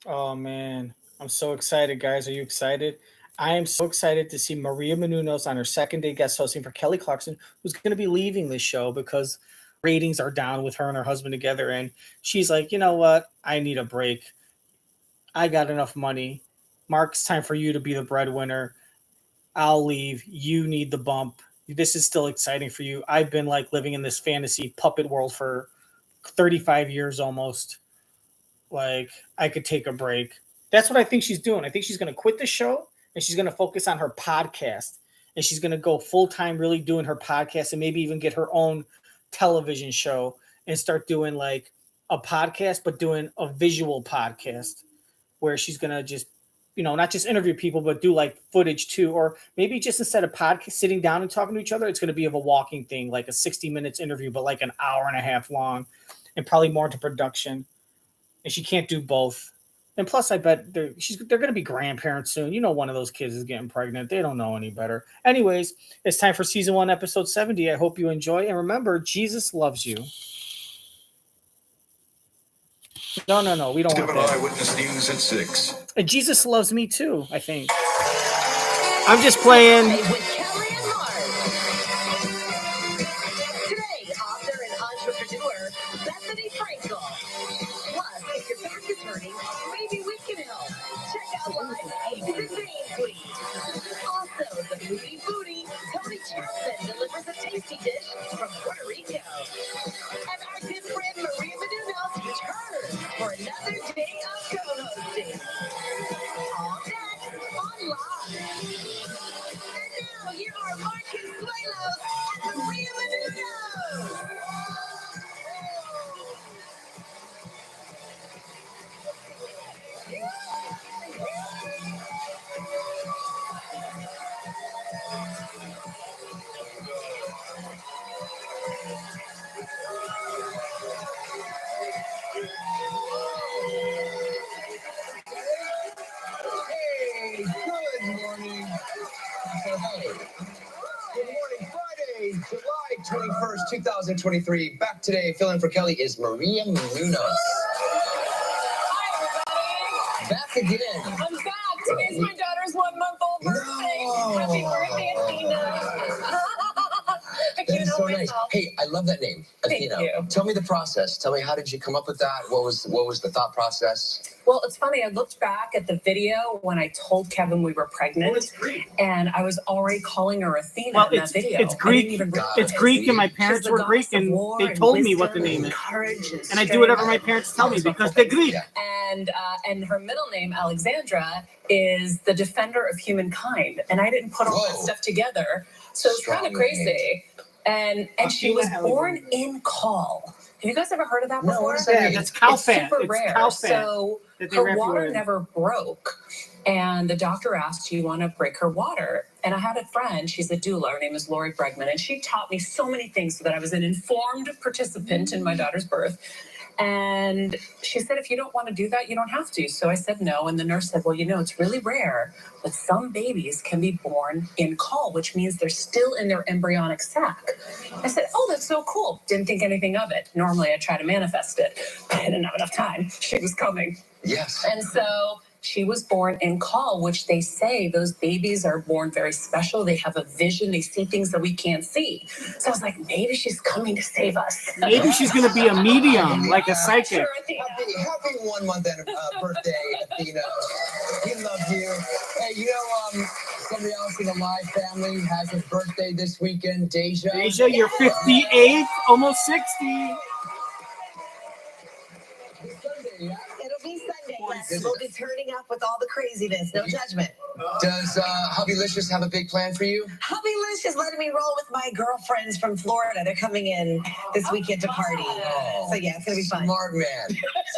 Oh man, I'm so excited, guys. Are you excited? I am so excited to see Maria Menounos on her second day guest hosting for Kelly Clarkson, who's going to be leaving this show because ratings are down with her and her husband together. And she's like, you know what? I need a break. I got enough money. Mark, it's time for you to be the breadwinner. I'll leave. You need the bump. This is still exciting for you. I've been like living in this fantasy puppet world for 35 years almost. Like I could take a break. That's what I think she's doing. I think she's going to quit the show and she's going to focus on her podcast and she's going to go full time really doing her podcast and maybe even get her own television show and start doing like a podcast but doing a visual podcast where she's going to just not just interview people but do like footage too, or maybe just instead of podcast sitting down and talking to each other, it's going to be of a walking thing, like a 60 minutes interview but like an hour and a half long, and probably more into production, and she can't do both. And plus, I bet they're going to be grandparents soon. You know, one of those kids is getting pregnant. They don't know any better. Anyways, it's time for season 1, episode 70. I hope you enjoy. And remember, Jesus loves you. No, no, no. We don't want that. Eyewitness News at 6. And Jesus loves me too, I think. I'm just playing. With Kelly and Mark. Today, author and entrepreneur Bethenny Frankel. Plus, if your back is hurting, maybe we can help. Check out live Eggs and Vein Suite. Also, the Foodie Booty, Tony Chapman delivers a tasty dish from Puerto Rico. And our good friend Maria Menounos returns for another day of co-hosting. All that online. And now, here are Marcus Suelos and Maria Menounos. Hey, good morning. Good morning, Friday, July 21st, 2023. Back today, filling for Kelly is Maria Menounos. Hi, everybody. Back again. I'm back. Today's my daughter's 1-month-old birthday. No. Happy birthday, Athena. I That can't is so help nice. myself. Hey, I love that name, Thank Athena. you. Tell me the process. Tell me, how did you come up with that? What was the thought process? Well, it's funny. I looked back at the video when I told Kevin we were pregnant, and I was already calling her Athena Well, in that video. it's I Greek. didn't even realize. It's Greek, and my She's parents the were goddess Greek, of and war they and told me what the wisdom name and is. courage And I do whatever my strength. parents tell me because they're Greek. Yeah. And her middle name, Alexandra, is the defender of humankind. And I didn't put all that Whoa. stuff together. So it's kind Strong of crazy. And she was Athena born Alexandra. in caul. Have you guys ever heard of that No, before? what does that Yeah, mean? that's cow It's fat. super It's rare. cow fat. So that they her wrap you water in. never broke. And the doctor asked, do you want to break her water? And I had a friend, she's a doula, her name is Lori Bregman, and she taught me so many things so that I was an informed participant in my daughter's birth. And she said, if you don't want to do that, you don't have to. So I said no. And the nurse said, well, it's really rare, but some babies can be born in caul, which means they're still in their embryonic sac. I said, oh, that's so cool. Didn't think anything of it. Normally I try to manifest it, but I didn't have enough time. She was coming. Yes. And so she was born in caul, which they say those babies are born very special. They have a vision. They see things that we can't see. So I was like, maybe she's coming to save us. Maybe she's going to be a medium, like a psychic. Sure, Athena. Happy 1 month birthday, Athena. We love you. Hey, somebody else in the live family has his birthday this weekend, Deja. Asia, you're 58, almost 60. It's Sunday, yeah? It'll be Sunday. Yes, Is we'll it? be turning up with all the craziness. No judgment. Does Hubbylicious have a big plan for you? Hubbylicious is letting me roll with my girlfriends from Florida. They're coming in this weekend to party. So yeah, it's gonna be fun. Smart man.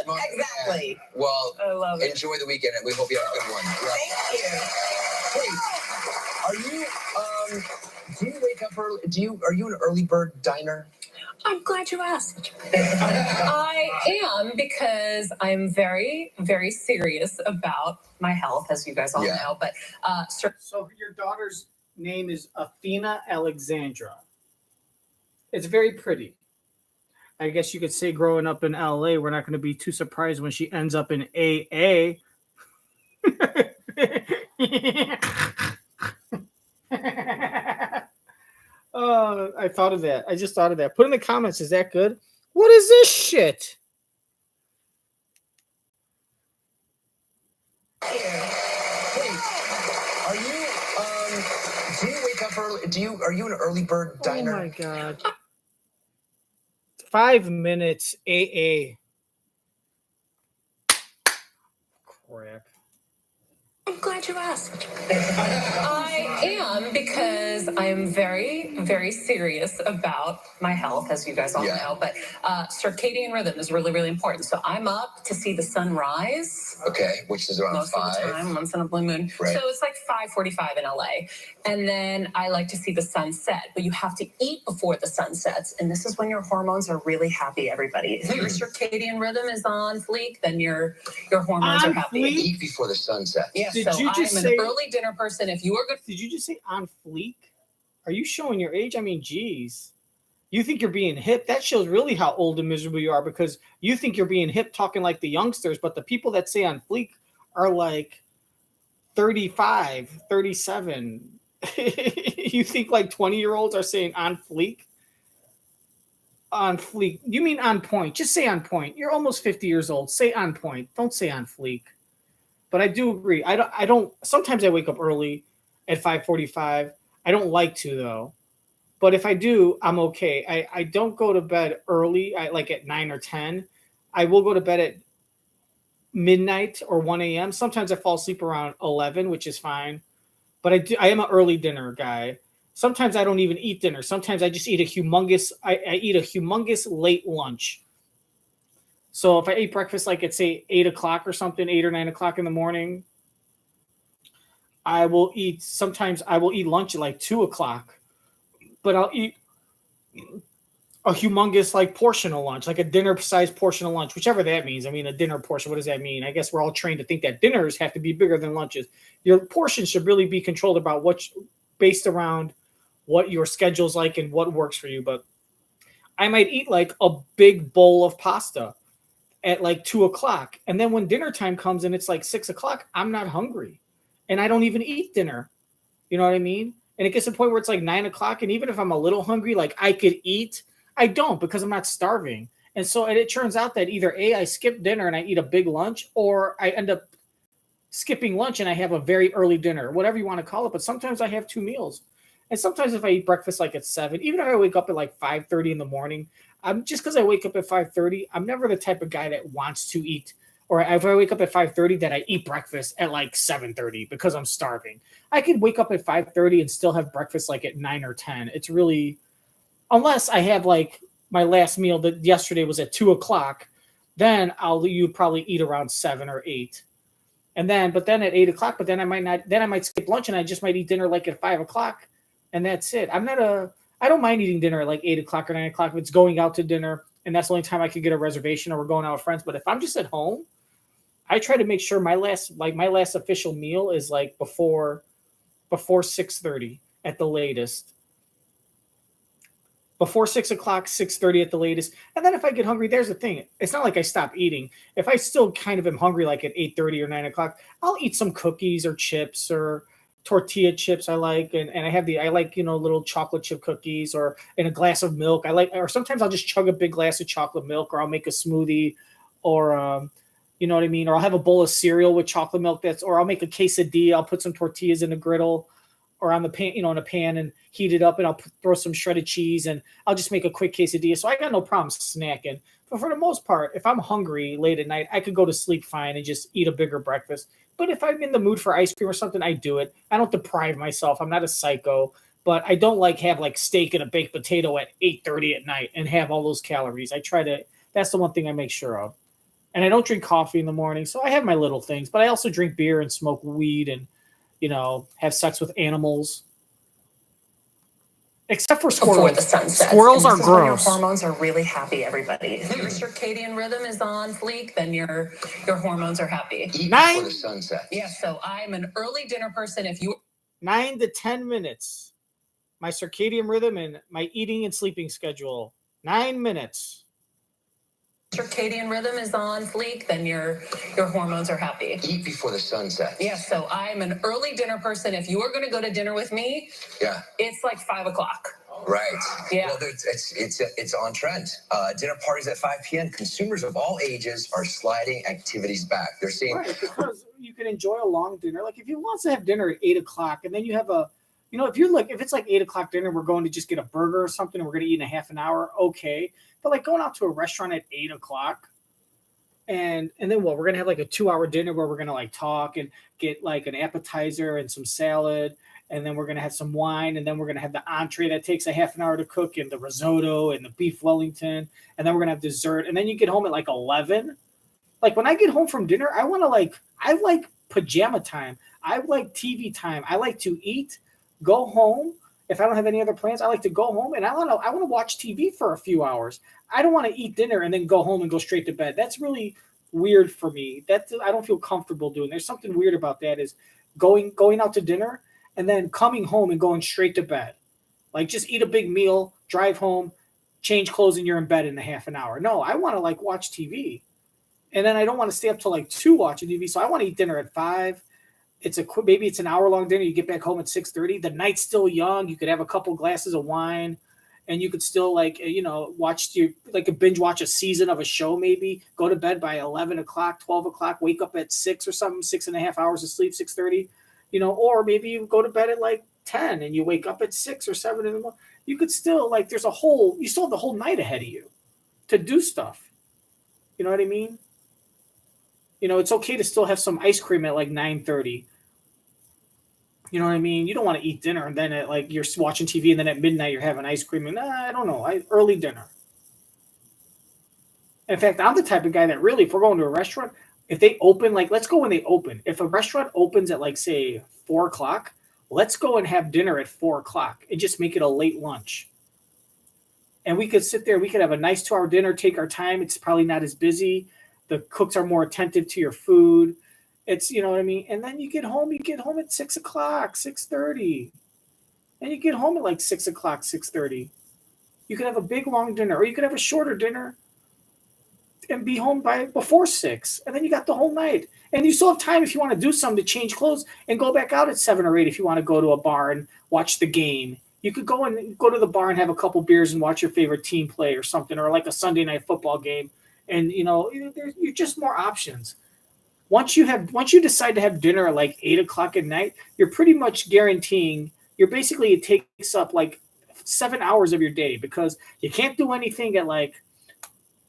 Smart Exactly. Man. Well, I love it. enjoy the weekend, and we hope you have a good one. Thank you. Hey, do you wake up early? Are you an early bird diner? I'm glad you asked. I am, because I'm very, very serious about my health, as you guys all Yeah. know. But So your daughter's name is Athena Alexandra. It's very pretty. I guess you could say growing up in LA, we're not going to be too surprised when she ends up in AA. I thought of that. I just thought of that. Put in the comments, is that good? What is this shit? Wait, are you do you wake up early? Are you an early bird diner? Oh my god. 5 minutes AA. Crap. I'm glad you asked. I am because I'm very, very serious about my health, as you guys all know. But circadian rhythm is really, really important. So I'm up to see the sun rise. Okay, which is around most 5. of the time, once in a blue moon. Right. So it's like 5:45 in LA. And then I like to see the sun set. But you have to eat before the sun sets. And this is when your hormones are really happy, everybody. If your circadian rhythm is on fleek, then your hormones are happy. Eat before the sun sets. Yeah, Did so you just I'm say- an early dinner person. If you are good. Did you just say on fleek? Are you showing your age? I mean, geez. You think you're being hip? That shows really how old and miserable you are, because you think you're being hip talking like the youngsters, but the people that say on fleek are like 35, 37. You think like 20-year-olds are saying on fleek? On fleek. You mean on point. Just say on point. You're almost 50 years old. Say on point. Don't say on fleek. But I do agree. I don't sometimes I wake up early at 5:45. I don't like to though. But if I do, I'm okay. I don't go to bed early. I like at 9 or 10. I will go to bed at midnight or 1 a.m. Sometimes I fall asleep around 11, which is fine. But I am an early dinner guy. Sometimes I don't even eat dinner. Sometimes I just eat I eat a humongous late lunch. So if I ate breakfast like at say 8 o'clock or something, 8 or 9 o'clock in the morning, sometimes I will eat lunch at like 2 o'clock, but I'll eat a humongous like portion of lunch, like a dinner sized portion of lunch, whichever that means. I mean, a dinner portion, what does that mean? I guess we're all trained to think that dinners have to be bigger than lunches. Your portions should really be controlled about based around what your schedule's like and what works for you. But I might eat like a big bowl of pasta at like 2 o'clock. And then when dinner time comes and it's like 6 o'clock, I'm not hungry. And I don't even eat dinner. You know what I mean? And it gets to the point where it's like 9 o'clock. And even if I'm a little hungry, like I could eat, I don't, because I'm not starving. And so it turns out that either I skip dinner and I eat a big lunch, or I end up skipping lunch and I have a very early dinner, whatever you want to call it. But sometimes I have 2 meals. And sometimes if I eat breakfast like at 7, even if I wake up at like 5:30 in the morning, I'm just because I wake up at 5:30, I'm never the type of guy that wants to eat. Or if I wake up at 5:30, that I eat breakfast at like 7:30 because I'm starving. I could wake up at 5:30 and still have breakfast like at 9 or 10. It's really, unless I have like my last meal that yesterday was at 2 o'clock, then you probably eat around 7 or 8. But then at 8 o'clock, but then I might skip lunch and I just might eat dinner like at 5 o'clock. And that's it. I don't mind eating dinner at like 8 o'clock or 9 o'clock if it's going out to dinner and that's the only time I could get a reservation or we're going out with friends. But if I'm just at home, I try to make sure my last official meal is like before 6:30 at the latest. Before 6 o'clock, 6:30 at the latest. And then if I get hungry, there's the thing. It's not like I stop eating. If I still kind of am hungry like at 8:30 or 9 o'clock, I'll eat some cookies or chips or tortilla chips I like, and I like little chocolate chip cookies or in a glass of milk. Or sometimes I'll just chug a big glass of chocolate milk, or I'll make a smoothie, or you know what I mean, or I'll have a bowl of cereal with chocolate milk. Or I'll make a quesadilla. I'll put some tortillas in a griddle or on the pan, in a pan, and heat it up, and I'll throw some shredded cheese, and I'll just make a quick quesadilla. So I got no problem snacking. But for the most part, if I'm hungry late at night, I could go to sleep fine and just eat a bigger breakfast. But if I'm in the mood for ice cream or something, I do it. I don't deprive myself. I'm not a psycho, but I don't have like steak and a baked potato at 8:30 at night and have all those calories. That's the one thing I make sure of. And I don't drink coffee in the morning. So I have my little things, but I also drink beer and smoke weed and, have sex with animals. Except for squirrels. Before the sun sets. Squirrels are When your gross. hormones are really happy, everybody. If your circadian rhythm is on fleek, then your hormones are happy. Eat before the sun sets. Yeah, so I'm an early dinner person. If you 9 to 10 minutes. My circadian rhythm and my eating and sleeping schedule. 9 minutes. circadian rhythm is on fleek, then your hormones are happy. Eat before the sun sets. Yes, so I'm an early dinner person. If you are going to go to dinner with me, it's like 5 o'clock. Right. Yeah. Well, it's on trend. Dinner parties at 5 p.m. Consumers of all ages are sliding activities back. They're saying because you can enjoy a long dinner. Like if you want to have dinner at 8 o'clock, and then you have if it's like 8 o'clock dinner, we're going to just get a burger or something, and we're going to eat in a half an hour. Okay, but like going out to a restaurant at 8 o'clock, and then we're going to have like a 2-hour dinner where we're going to like talk and get like an appetizer and some salad. And then we're going to have some wine, and then we're going to have the entree that takes a half an hour to cook, and the risotto and the beef Wellington, and then we're going to have dessert. And then you get home at like 11. Like when I get home from dinner, I like pajama time. I like TV time. I like to eat, go home. If I don't have any other plans, I like to go home, and I want to watch TV for a few hours. I don't want to eat dinner and then go home and go straight to bed. That's really weird for me. I don't feel comfortable doing. There's something weird about that, is going out to dinner and then coming home and going straight to bed. Like just eat a big meal, drive home, change clothes, and you're in bed in a half an hour. No, I want to like watch TV. And then I don't want to stay up till like 2 watching TV. So I want to eat dinner at 5. Maybe it's an hour long dinner. You get back home at 6:30. The night's still young. You could have a couple glasses of wine, and you could still watch a binge watch a season of a show, maybe go to bed by 11 o'clock, 12 o'clock, wake up at 6 or something, 6.5 hours of sleep, 6:30. Or maybe you go to bed at like 10 and you wake up at 6 or 7 in the morning. You could still you still have the whole night ahead of you to do stuff. You know what I mean? It's okay to still have some ice cream at like 9:30. You know what I mean? You don't want to eat dinner and then at you're watching TV and then at midnight you're having ice cream. And I don't know. Early dinner. In fact, I'm the type of guy that really, if we're going to a restaurant, if they open, let's go when they open. If a restaurant opens at say 4 o'clock, let's go and have dinner at 4 o'clock and just make it a late lunch. And we could sit there, we could have a nice 2-hour dinner, take our time. It's probably not as busy. The cooks are more attentive to your food. It's, you know what I mean? And then you get home at 6 o'clock, 6:30. And you get home at 6 o'clock, 6:30. You could have a big long dinner, or you could have a shorter dinner and be home before 6, and then you got the whole night. And you still have time if you want to do something to change clothes and go back out at 7 or 8 if you want to go to a bar and watch the game. You could go to the bar and have a couple beers and watch your favorite team play or something, or like a Sunday night football game. And you're just more options. Once you decide to have dinner at 8 o'clock at night, you're pretty much guaranteeing it takes up 7 hours of your day, because you can't do anything at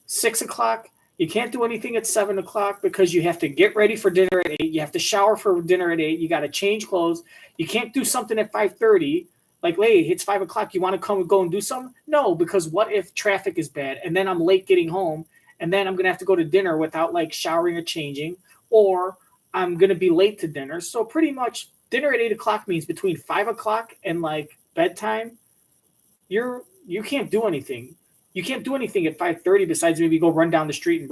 6 o'clock. You can't do anything at 7 o'clock because you have to get ready for dinner at 8. You have to shower for dinner at 8. You got to change clothes. You can't do something at 5:30. Hey, it's 5 o'clock. You want to come and go and do something? No, because what if traffic is bad and then I'm late getting home, and then I'm going to have to go to dinner without showering or changing, or I'm going to be late to dinner. So pretty much dinner at 8 o'clock means between 5 o'clock and bedtime, you can't do anything. You can't do anything at 5:30 besides maybe go run down the street and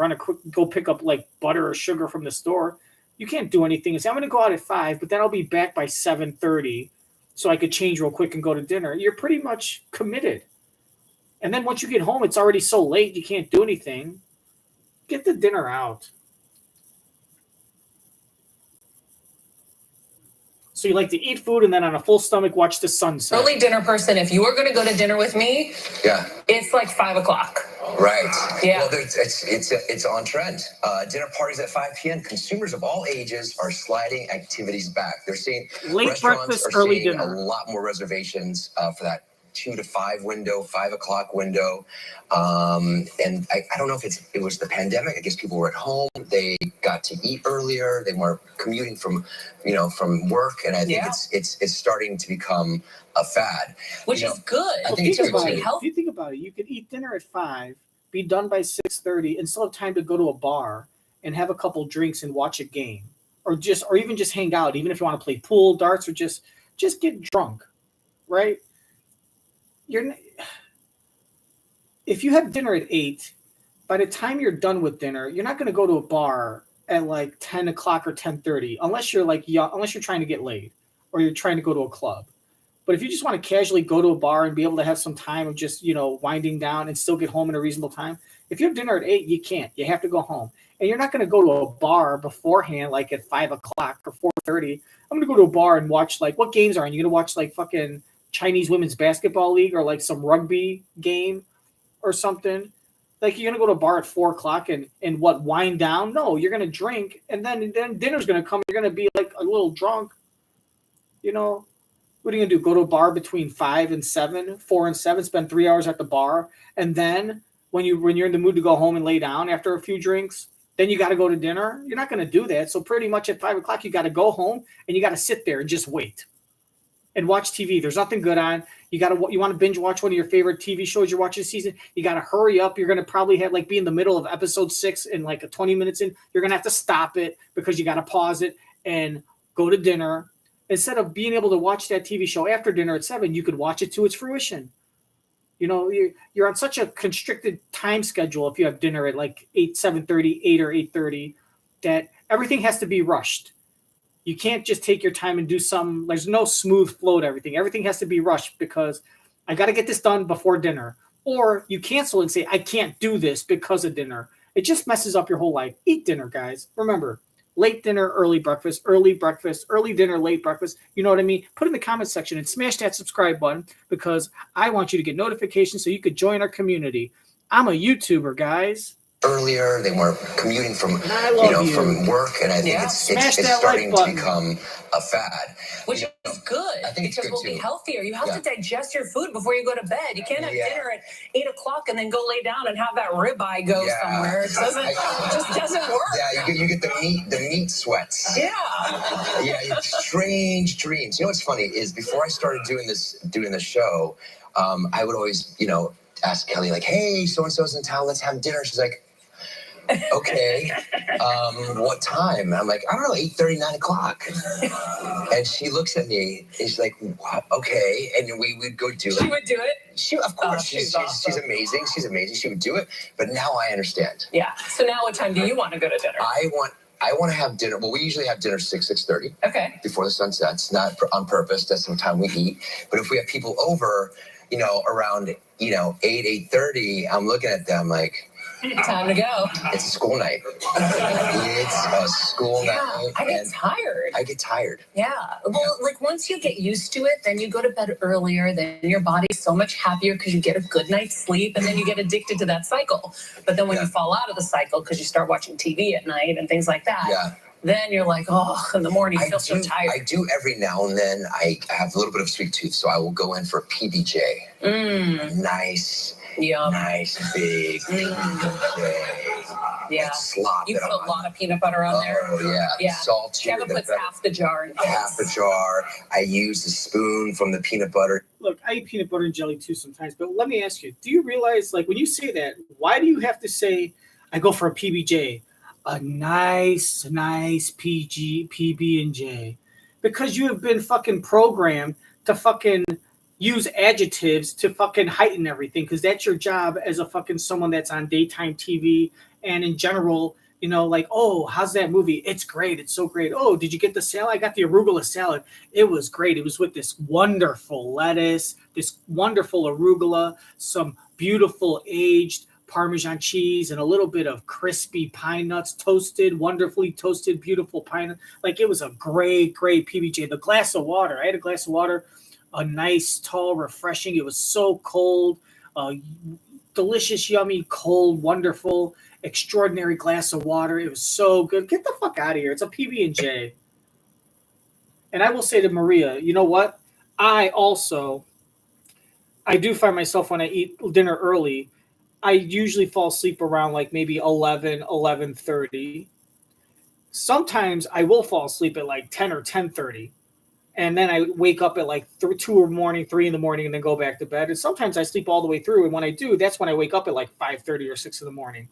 go pick up butter or sugar from the store. You can't do anything. Say, I'm going to go out at 5, but then I'll be back by 7:30 so I could change real quick and go to dinner. You're pretty much committed. And then once you get home, it's already so late, you can't do anything. Get the dinner out. So you like to eat food and then on a full stomach watch the sunset. Early dinner person, if you are going to go to dinner with me, it's 5 o'clock. Right. Yeah. Well, it's on trend. Dinner parties at 5 p.m. Consumers of all ages are sliding activities back. They're seeing late restaurants breakfast, are early seeing dinner. a lot more reservations for that 2 to 5 window, 5 o'clock window. And I don't know if it was the pandemic. I guess people were at home. They got to eat earlier. They weren't commuting from work. And I think it's starting to become a fad. Which is good. I think it's good. If you think about it, you could eat dinner at 5, be done by 6:30, and still have time to go to a bar and have a couple drinks and watch a game. Or even just hang out, even if you want to play pool, darts, or just get drunk. Right? If you have dinner at 8, by the time you're done with dinner, you're not going to go to a bar at 10 o'clock or 10:30, unless you're unless you're trying to get laid or you're trying to go to a club. But if you just want to casually go to a bar and be able to have some time of just, winding down and still get home in a reasonable time, If you have dinner at 8, you can't. You have to go home. And you're not going to go to a bar beforehand, like at 5 o'clock or 4:30. I'm going to go to a bar and watch, like, what games are on? You're going to watch, like, fucking Chinese Women's Basketball League or, like, some rugby game or something. Like, you're going to go to a bar at 4 o'clock and what, wind down? No, you're going to drink, and then dinner's going to come. You're going to be, like, a little drunk. You know, what are you going to do? Go to a bar between 5 and 7, 4 and 7, spend 3 hours at the bar, and then when you're in the mood to go home and lay down after a few drinks, then you got to go to dinner? You're not going to do that. So pretty much at 5 o'clock, you got to go home, and you got to sit there and just wait and watch TV. There's nothing good on. You want to binge watch one of your favorite TV shows you're watching this season. You got to hurry up. You're going to probably have be in the middle of episode 6 and like 20 minutes in. You're going to have to stop it because you got to pause it and go to dinner. Instead of being able to watch that TV show after dinner at 7, you could watch it to its fruition. You know, you're on such a constricted time schedule if you have dinner at like 7:30, 8 or 8:30, that everything has to be rushed. You can't just take your time and do some. There's no smooth flow to everything. Everything has to be rushed because I got to get this done before dinner. Or you cancel and say, I can't do this because of dinner. It just messes up your whole life. Eat dinner, guys. Remember, late dinner, early breakfast, early dinner, late breakfast. You know what I mean? Put in the comment section and smash that subscribe button because I want you to get notifications so you could join our community. I'm a YouTuber, guys. Earlier, they weren't commuting from from work, and I think it's starting to become a fad. Which is good. I think because we'll be healthier. You have to digest your food before you go to bed. You can't have dinner at 8 o'clock and then go lay down and have that ribeye go somewhere. It just doesn't work. Yeah, you get the meat sweats. Yeah. Yeah, strange dreams. You know what's funny is before I started doing the show, I would always ask Kelly like, "Hey, so and so's in town. Let's have dinner." She's like, "Okay, what time?" I'm like, "I don't know, 8:30, 9 o'clock." And she looks at me and she's like, "What? Okay." And we would go do it. She would do it? Of course. She's amazing. She's amazing. She would do it. But now I understand. Yeah. So now what time do you want to go to dinner? I want to have dinner. Well, we usually have dinner 6:30. Okay. Before the sun sets. Not on purpose. That's the time we eat. But if we have people over, around 8:30, I'm looking at them like, time to go. It's a school night. It's a school night. I get tired. Yeah. Well, like once you get used to it, then you go to bed earlier, then your body's so much happier because you get a good night's sleep, and then you get addicted to that cycle. But then when you fall out of the cycle because you start watching TV at night and things like that, then you're like, oh, in the morning you feel so tired. I do every now and then. I have a little bit of sweet tooth, so I will go in for PBJ. Nice. Yum. Nice big PBJ. Yeah. Slop. You put a lot of peanut butter on there. Oh, yeah. Salt. Kevin puts half the jar in. Half a jar. I use the spoon from the peanut butter. Look, I eat peanut butter and jelly too sometimes, but let me ask you, do you realize, like, when you say that, why do you have to say, I go for a PBJ? A nice PB&J? Because you have been fucking programmed to fucking use adjectives to fucking heighten everything, because that's your job as a fucking someone that's on daytime TV and in general, like, oh, how's that movie? It's great. It's so great. Oh, did you get the salad? I got the arugula salad. It was great. It was with this wonderful lettuce, this wonderful arugula, some beautiful aged Parmesan cheese, and a little bit of crispy pine nuts, wonderfully toasted, beautiful pine nuts. Like, it was a great PBJ. The glass of water. I had a glass of water, a nice, tall, refreshing. It was so cold, delicious, yummy, cold, wonderful, extraordinary glass of water. It was so good. Get the fuck out of here. It's a PB&J. And I will say to Maria, you know what? I do find myself when I eat dinner early, I usually fall asleep around like maybe 11:30. Sometimes I will fall asleep at like 10 or 10:30. And then I wake up at like 3 in the morning, and then go back to bed. And sometimes I sleep all the way through. And when I do, that's when I wake up at like 5:30 or 6 in the morning.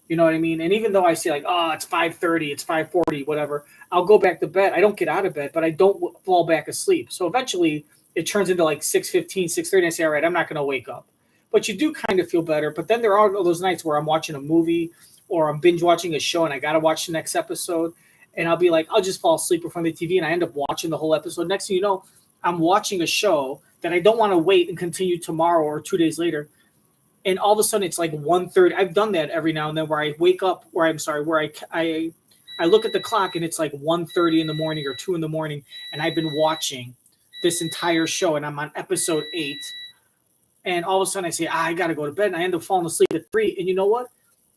You know what I mean? And even though I say like, oh, it's 5:30, it's 5:40, whatever, I'll go back to bed. I don't get out of bed, but I don't fall back asleep. So eventually it turns into like 6:15, 6:30. And I say, all right, I'm not going to wake up. But you do kind of feel better. But then there are those nights where I'm watching a movie or I'm binge watching a show and I got to watch the next episode. And I'll be like, I'll just fall asleep in front of the TV, and I end up watching the whole episode. Next thing you know, I'm watching a show that I don't want to wait and continue tomorrow or 2 days later. and all of a sudden it's like 1:30. I've done that every now and then where I wake up, where I look at the clock and it's like 1:30 in the morning or 2 in the morning, and I've been watching this entire show and I'm on episode 8, and all of a sudden I say, I gotta go to bed, and I end up falling asleep at 3. And you know what?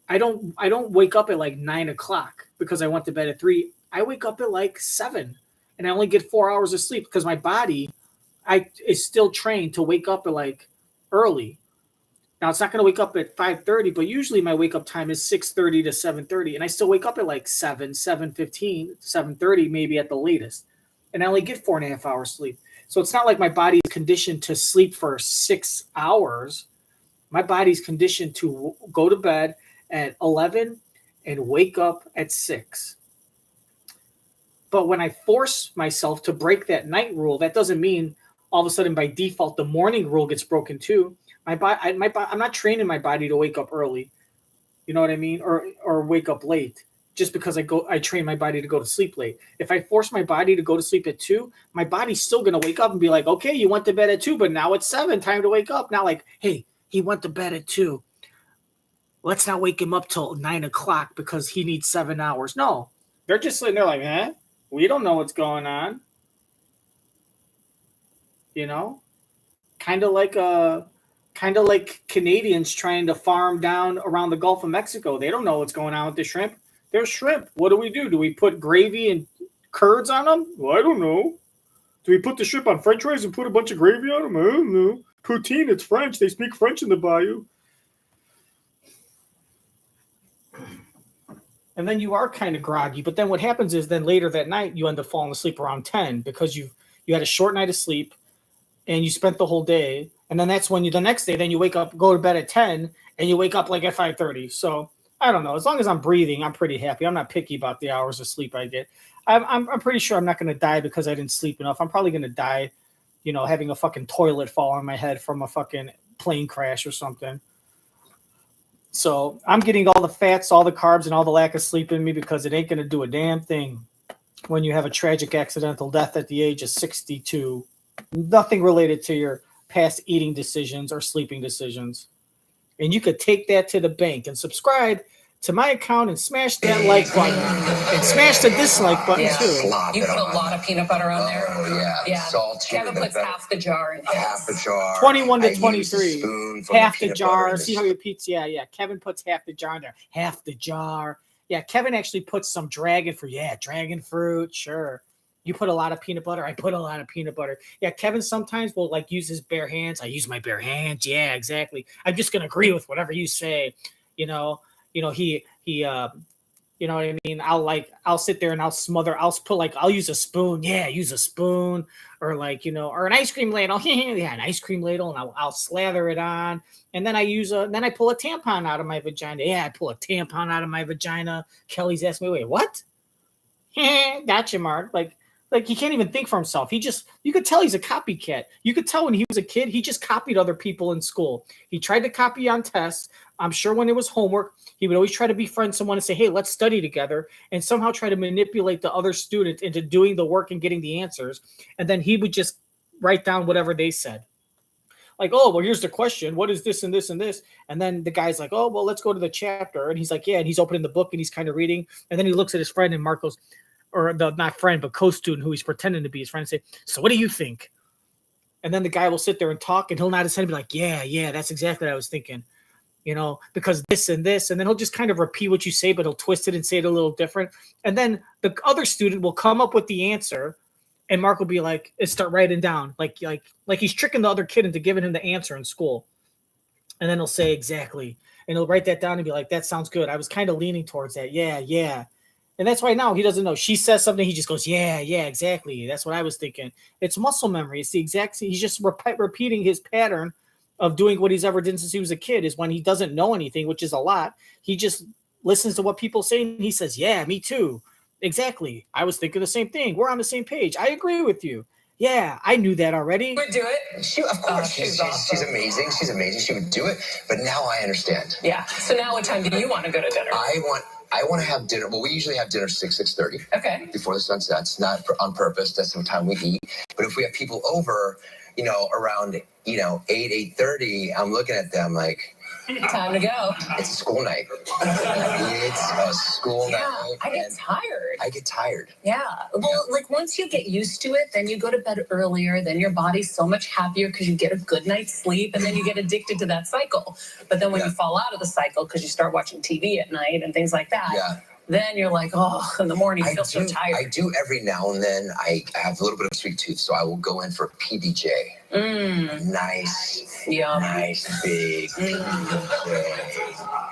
I don't wake up at like 9 o'clock because I went to bed at 3. I wake up at like 7, and I only get 4 hours of sleep because my body is still trained to wake up at like early. Now it's not going to wake up at 5:30, but usually my wake up time is 6:30 to 7:30, and I still wake up at like 7, 7:15, 7:30 maybe at the latest, and I only get 4.5 hours sleep. So it's not like my body is conditioned to sleep for 6 hours. My body's conditioned to go to bed at 11 and wake up at 6. But when I force myself to break that night rule, that doesn't mean all of a sudden by default the morning rule gets broken too. I'm not training my body to wake up early, you know what I mean, or wake up late just because I train my body to go to sleep late. If I force my body to go to sleep at 2, my body's still gonna wake up and be like, okay, you went to bed at 2, but now it's 7, time to wake up. Now, like, hey, he went to bed at 2. Let's not wake him up till 9 o'clock because he needs 7 hours. No, they're just sitting there like, we don't know what's going on. You know, kind of like Canadians trying to farm down around the Gulf of Mexico. They don't know what's going on with the shrimp. They're shrimp. What do? Do we put gravy and curds on them? Well, I don't know. Do we put the shrimp on French fries and put a bunch of gravy on them? I don't know. Poutine, it's French. They speak French in the bayou. And then you are kind of groggy. But then what happens is then later that night, you end up falling asleep around 10 because you had a short night of sleep and you spent the whole day. And then that's when the next day, then you wake up, go to bed at 10, and you wake up like at 5:30. So I don't know. As long as I'm breathing, I'm pretty happy. I'm not picky about the hours of sleep I get. I'm pretty sure I'm not going to die because I didn't sleep enough. I'm probably going to die, having a fucking toilet fall on my head from a fucking plane crash or something. So I'm getting all the fats, all the carbs, and all the lack of sleep in me because it ain't going to do a damn thing when you have a tragic accidental death at the age of 62. Nothing related to your past eating decisions or sleeping decisions. And you could take that to the bank and subscribe to my account and smash that like button and smash the dislike button too. You put a lot of peanut butter on there. Oh yeah. Salt. Kevin puts half the jar in. Half the jar. 21 to 23. Half the jar. The See how your pizza? Yeah. Kevin puts half the jar in there. Half the jar. Yeah. Kevin actually puts some dragon fruit. Yeah, dragon fruit. Sure. You put a lot of peanut butter. I put a lot of peanut butter. Yeah, Kevin sometimes will like use his bare hands. I use my bare hands. Yeah, exactly. I'm just gonna agree with whatever you say. He you know what I mean? I'll sit there and I'll use a spoon. Yeah, use a spoon or or an ice cream ladle. Yeah, an ice cream ladle, and I'll slather it on. And then I pull a tampon out of my vagina. Yeah, I pull a tampon out of my vagina. Kelly's asking me, wait, what? Gotcha, Mark. Like he can't even think for himself. You could tell he's a copycat. You could tell when he was a kid, he just copied other people in school. He tried to copy on tests. I'm sure when it was homework, he would always try to befriend someone and say, hey, let's study together, and somehow try to manipulate the other student into doing the work and getting the answers. And then he would just write down whatever they said. Like, oh, well, here's the question. What is this and this and this? And then the guy's like, oh, well, let's go to the chapter. And he's like, yeah. And he's opening the book and he's kind of reading. And then he looks at his friend and Mark goes, or the not friend, but co-student who he's pretending to be his friend and say, so what do you think? And then the guy will sit there and talk and he'll nod his head and be like, yeah, that's exactly what I was thinking. Because this and this, and then he'll just kind of repeat what you say, but he'll twist it and say it a little different. And then the other student will come up with the answer, and Mark will be like, and start writing down, like he's tricking the other kid into giving him the answer in school. And then he'll say exactly, and he'll write that down and be like, that sounds good. I was kind of leaning towards that. Yeah. And that's why now he doesn't know. She says something, he just goes, yeah, exactly. That's what I was thinking. It's muscle memory. It's the exact. He's just repeating his pattern of doing what he's ever done since he was a kid. Is when he doesn't know anything, which is a lot. He just listens to what people say and he says, yeah, me too. Exactly. I was thinking the same thing. We're on the same page. I agree with you. Yeah, I knew that already. Would do it. Of course, she's amazing. She's amazing. She would do it. But now I understand. Yeah. So now what time do you want to go to dinner? I want to have dinner. Well, we usually have dinner 6:30. Okay. Before the sun sets. Not on purpose. That's the time we eat. But if we have people over, around 8:30, I'm looking at them like, Time to go. It's a school night. It's a school Yeah, night. I get tired. I get tired. Yeah. Well, like once you get used to it, then you go to bed earlier, then your body's so much happier because you get a good night's sleep, and then you get addicted to that cycle. But then when you fall out of the cycle because you start watching TV at night and things like that, then you're like, oh, in the morning you feel so tired. I do every now and then. I have a little bit of a sweet tooth, so I will go in for PBJ. Nice, nice big PBJ.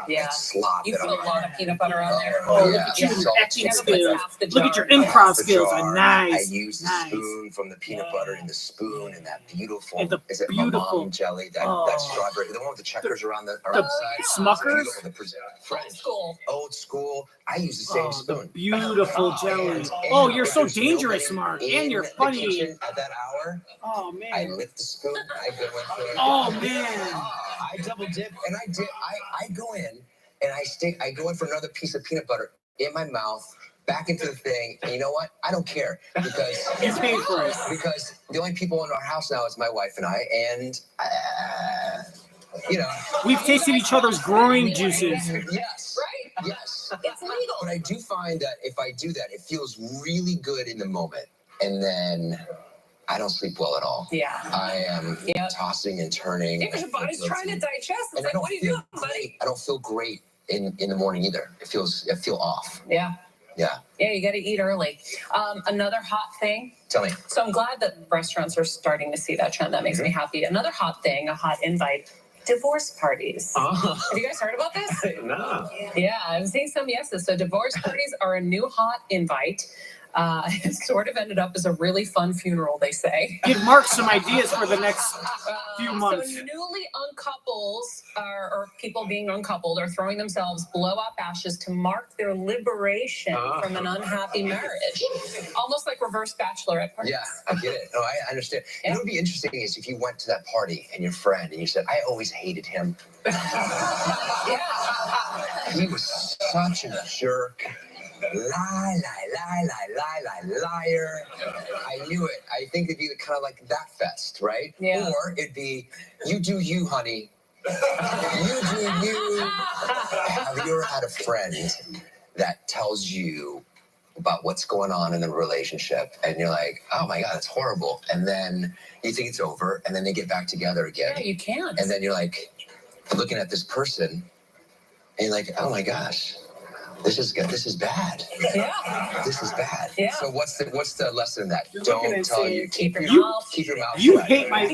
Yeah. Slop. You put a lot of peanut butter on there. Oh, look at you, acting skills. Look at your improv skills. Nice. I use the spoon from the peanut butter in the spoon and that beautiful. And the is it beautiful mom jelly? That strawberry, the one with the checkers around the side. Smuckers. Old school. I use the same spoon. The beautiful jelly. Oh, you're so dangerous, Mark, and you're funny. At that hour. Oh man. I lift the spoon. I go in for it. Oh man. I double dip, and I go in, and I go in for another piece of peanut butter in my mouth, back into the thing. And you know what? I don't care because you paid for it. Because the only people in our house now is my wife and I, and you know, we've tasted each other's growing juices. Yes. Right? Yes. It's legal. But I do find that if I do that, it feels really good in the moment, and then I don't sleep well at all. Yeah. I am tossing and turning. Because your body's trying to digest. It's And like, what are you doing, buddy? I don't feel great in the morning either. I feel off. Yeah. Yeah. Yeah, you got to eat early. Another hot thing. Tell me. So I'm glad that restaurants are starting to see that trend. That makes me happy. Another hot thing, a hot invite. Divorce parties. Have you guys heard about this? No. Yeah, I'm seeing some yeses. So divorce parties are a new hot invite. It sort of ended up as a really fun funeral, they say. Give Mark some ideas for the next few months. So newly uncouples or people being uncoupled are throwing themselves blow-up ashes to mark their liberation from an unhappy marriage. Almost like reverse bachelorette parties. Yeah, I get it. No, I understand. You know what would be interesting is if you went to that party and your friend and you said, I always hated him. Yeah. He was such a jerk. Liar. I knew it. I think it'd be kind of like that fest, right? Yeah. Or it'd be, you do you, honey. You do you. Have you ever had a friend that tells you about what's going on in the relationship and you're like, oh my God, that's horrible. And then you think it's over and then they get back together again. Yeah, you can't. And then you're like looking at this person and you're like, oh my gosh. This is good. This is bad. Yeah. This is bad. Yeah. So what's the lesson in that? Don't tell you. Keep your mouth. Keep your mouth. You shut. hate my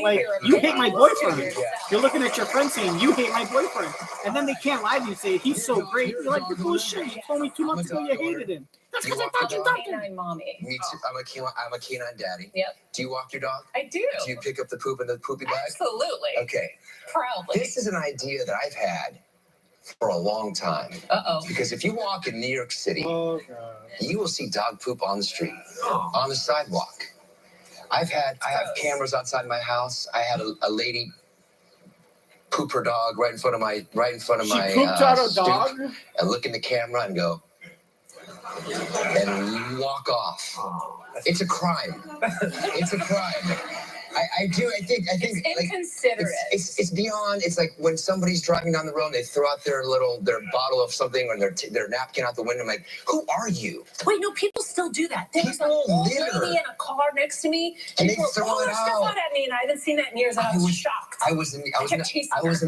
boyfriend. You're looking at your friend saying you hate my boyfriend, and then they can't lie to you. Say he's so great. You're like, you're full of shit. You told me 2 months ago you hated him. That's because I thought you loved him. Canine mommy. Me too. I'm a canine daddy. Yep. Do you walk your dog? I do. Do you pick up the poop in the poopy bag? Absolutely. Okay. Proudly. This is an idea that I've had for a long time. Because if you walk in New York City, you will see dog poop on the street, on the sidewalk. I have cameras outside my house. I had a lady poop her dog right in front of my She pooped out a dog? and look in the camera and go and walk off. It's a crime. It's a crime. I think It's inconsiderate. It's beyond. It's like when somebody's driving down the road and they throw out their bottle of something or their napkin out the window. I'm like, who are you? Wait, no, people still do that. There was an old lady in a car next to me. And they People throw it stuff out. out at me, and I haven't seen that in years. And I was shocked. I was in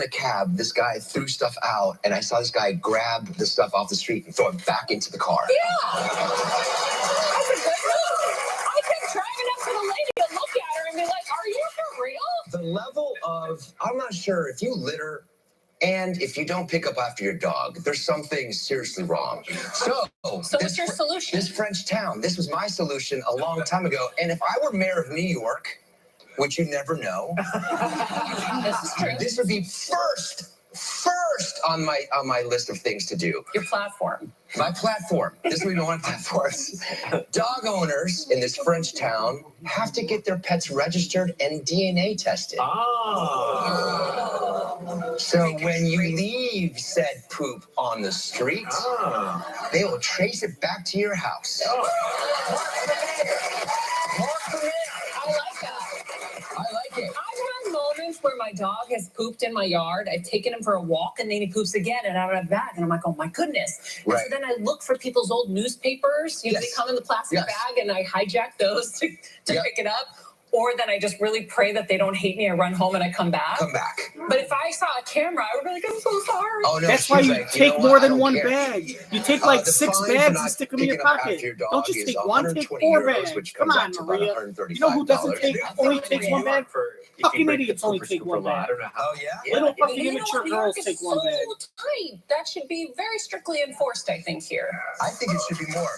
a cab. This guy threw stuff out, and I saw this guy grab the stuff off the street and throw it back into the car. Yeah. That's a good move. I kept driving up to the lady to look at her and be like, are you for real? The level of, I'm not sure if you litter and if you don't pick up after your dog, there's something seriously wrong. So what's your solution? This French town, this was my solution a long time ago. And if I were mayor of New York, which you never know, This is true. this would be first on my list of things to do. Your platform. My platform. This would be one of my platforms. Dog owners in this French town have to get their pets registered and DNA tested. So when you leave said poop on the street, they will trace it back to your house. I like that. I like it. I've had moments where my dog has pooped in my yard. I've taken him for a walk and then he poops again and out of that. And I'm like, oh my goodness. And so then I look for people's old newspapers. They come in the plastic bag and I hijack those to pick it up. Or then I just really pray that they don't hate me. I run home and I come back. But if I saw a camera, I would be like, I'm so sorry. Oh, no, that's why you take more than one bag. You take like 6 bags and stick them in your pocket. Don't just take one, take 4 bags. Come on, Maria. You know who doesn't only takes one bag? Fucking idiots only take one bag. Oh, yeah? Little fucking immature girls take one bag. Tight. That should be very strictly enforced, I think, here. I think it should be more.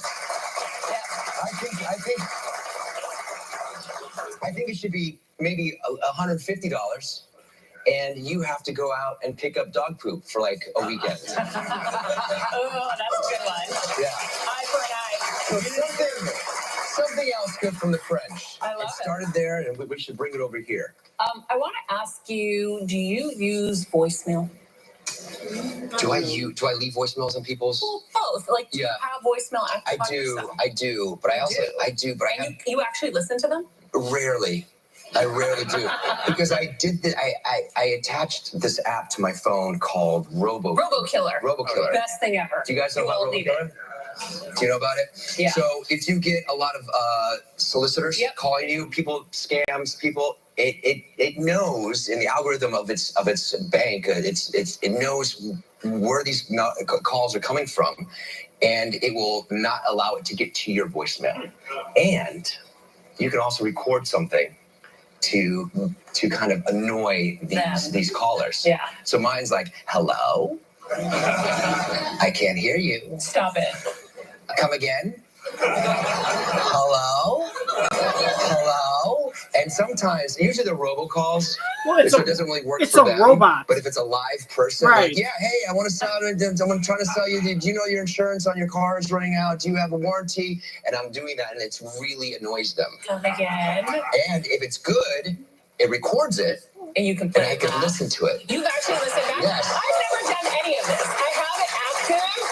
I think it should be maybe $150, and you have to go out and pick up dog poop for like a weekend. Oh, that's a good one. Yeah. Eye for an eye. So something else good from the French. I love it. It started there, and we should bring it over here. I want to ask you, do you use voicemail? Do I leave voicemails on people's? Well, both. Like, do you have voicemail active on your cell? I do, but I also but I have. You actually listen to them? Rarely. I rarely do. Because I did that. I attached this app to my phone called RoboKiller. RoboKiller. Best thing ever. Do you guys know about RoboKiller? Do you know about it? Yeah. So if you get a lot of solicitors calling you, scams, it knows in the algorithm of its bank, it knows where these calls are coming from, and it will not allow it to get to your voicemail. And you can also record something to kind of annoy these callers. Yeah. So mine's like, hello? I can't hear you. Stop it. Come again? Hello? Hello? And sometimes, usually the robocalls, so it doesn't really work for them. It's a robot. But if it's a live person, like, yeah, hey, I want to sell it. I'm trying to sell you. Do you know your insurance on your car is running out? Do you have a warranty? And I'm doing that, and it really annoys them. Come again. And if it's good, it records it. And you can play and I can listen to it. You've actually listened back? Yes. I've never done any of this. I have it active,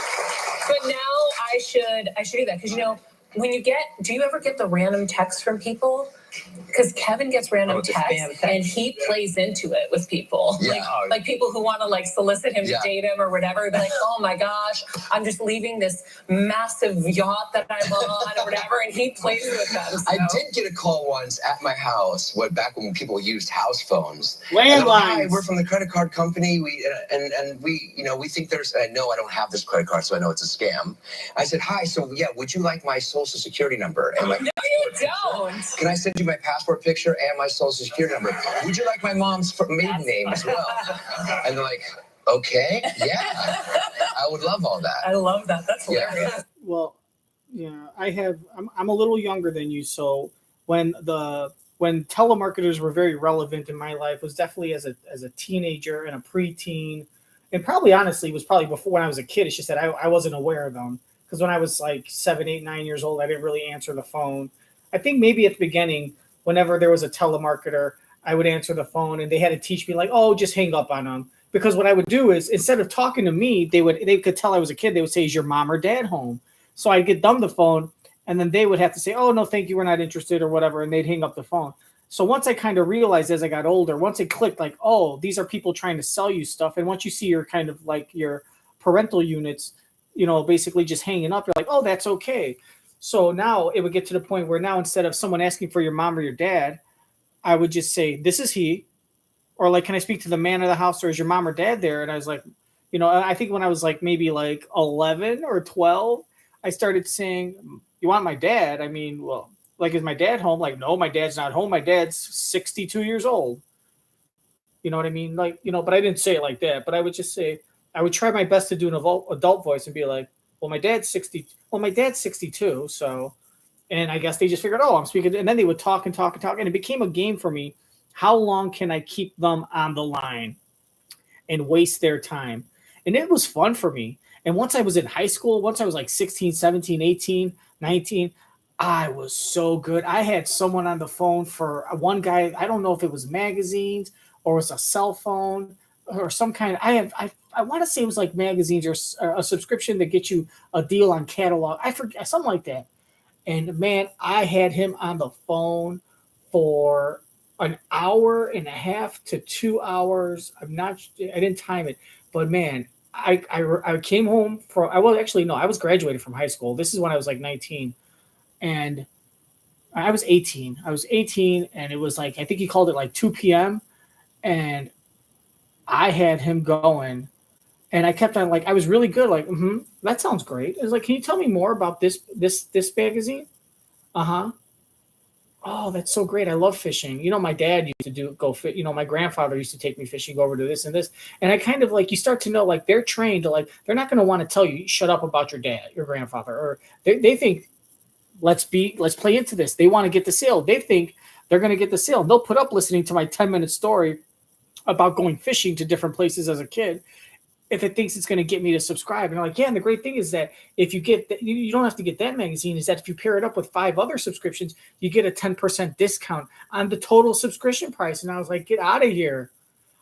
but now I should do that. Because, do you ever get the random text from people? Because Kevin gets random texts and he plays into it with people. Yeah. Like people who want to solicit him to date him or whatever. Be like, oh my gosh, I'm just leaving this massive yacht that I'm on or whatever. And he plays with them. So. I did get a call once at my house, back when people used house phones. Landlines. Hi, we're from the credit card company. We think there's. No, I don't have this credit card, so I know it's a scam. I said, hi. So would you like my social security number? And no, you don't. Can I send you my passport picture and my social security number? Would you like my mom's maiden name as well? And they're like, okay, yeah, I would love all that. I love that. That's hilarious. Well, yeah, I'm a little younger than you, so when telemarketers were very relevant in my life was definitely as a teenager and a preteen, and probably honestly was probably before when I was a kid. It's just that I wasn't aware of them, because when I was like 7, 8, 9 years old, I didn't really answer the phone. I think maybe at the beginning, whenever there was a telemarketer, I would answer the phone and they had to teach me just hang up on them. Because what I would do is, instead of talking to me, they could tell I was a kid. They would say, is your mom or dad home? So I'd get them the phone and then they would have to say, oh, no, thank you, we're not interested or whatever. And they'd hang up the phone. So once I kind of realized as I got older, once it clicked these are people trying to sell you stuff. And once you see your kind of your parental units, basically just hanging up, you're like, oh, that's okay. So now it would get to the point where now instead of someone asking for your mom or your dad, I would just say, this is he. Or can I speak to the man of the house, or is your mom or dad there? And I was like, I think when I was maybe 11 or 12, I started saying, you want my dad? I mean, well, is my dad home? No, my dad's not home. My dad's 62 years old. You know what I mean? But I didn't say it like that. But I would just say, I would try my best to do an adult voice and be like, well, my dad's 60. Well, my dad's 62. So, and I guess they just figured, I'm speaking. And then they would talk and talk and talk. And it became a game for me. How long can I keep them on the line and waste their time? And it was fun for me. And once I was in high school, once I was 16, 17, 18, 19, I was so good. I had someone on the phone for one guy. I don't know if it was magazines or it was a cell phone or some kind of, I want to say it was magazines or a subscription that gets you a deal on catalog. I forget, something like that. And man, I had him on the phone for an hour and a half to 2 hours. I didn't time it, but man, I came home from, I was actually, no, I was graduated from high school. This is when I was like 19 and I was 18. I was 18 and it was like, I think he called it like 2 p.m. and I had him going and I kept on like, I was really good. Like, that sounds great. It was like, can you tell me more about this magazine? Uh-huh. Oh, that's so great. I love fishing. My dad used to go fit. My grandfather used to take me fishing, go over to this and this. And I kind of like, you start to know, like, they're trained to like, they're not going to want to tell you, shut up about your dad, your grandfather, or they think, let's play into this. They want to get the sale. They think they're going to get the sale. They'll put up listening to my 10-minute story about going fishing to different places as a kid if it thinks it's going to get me to subscribe. And I'm like, yeah, and the great thing is that if you get you don't have to get that magazine, is that if you pair it up with 5 other subscriptions, you get a 10% discount on the total subscription price. And I was like, get out of here.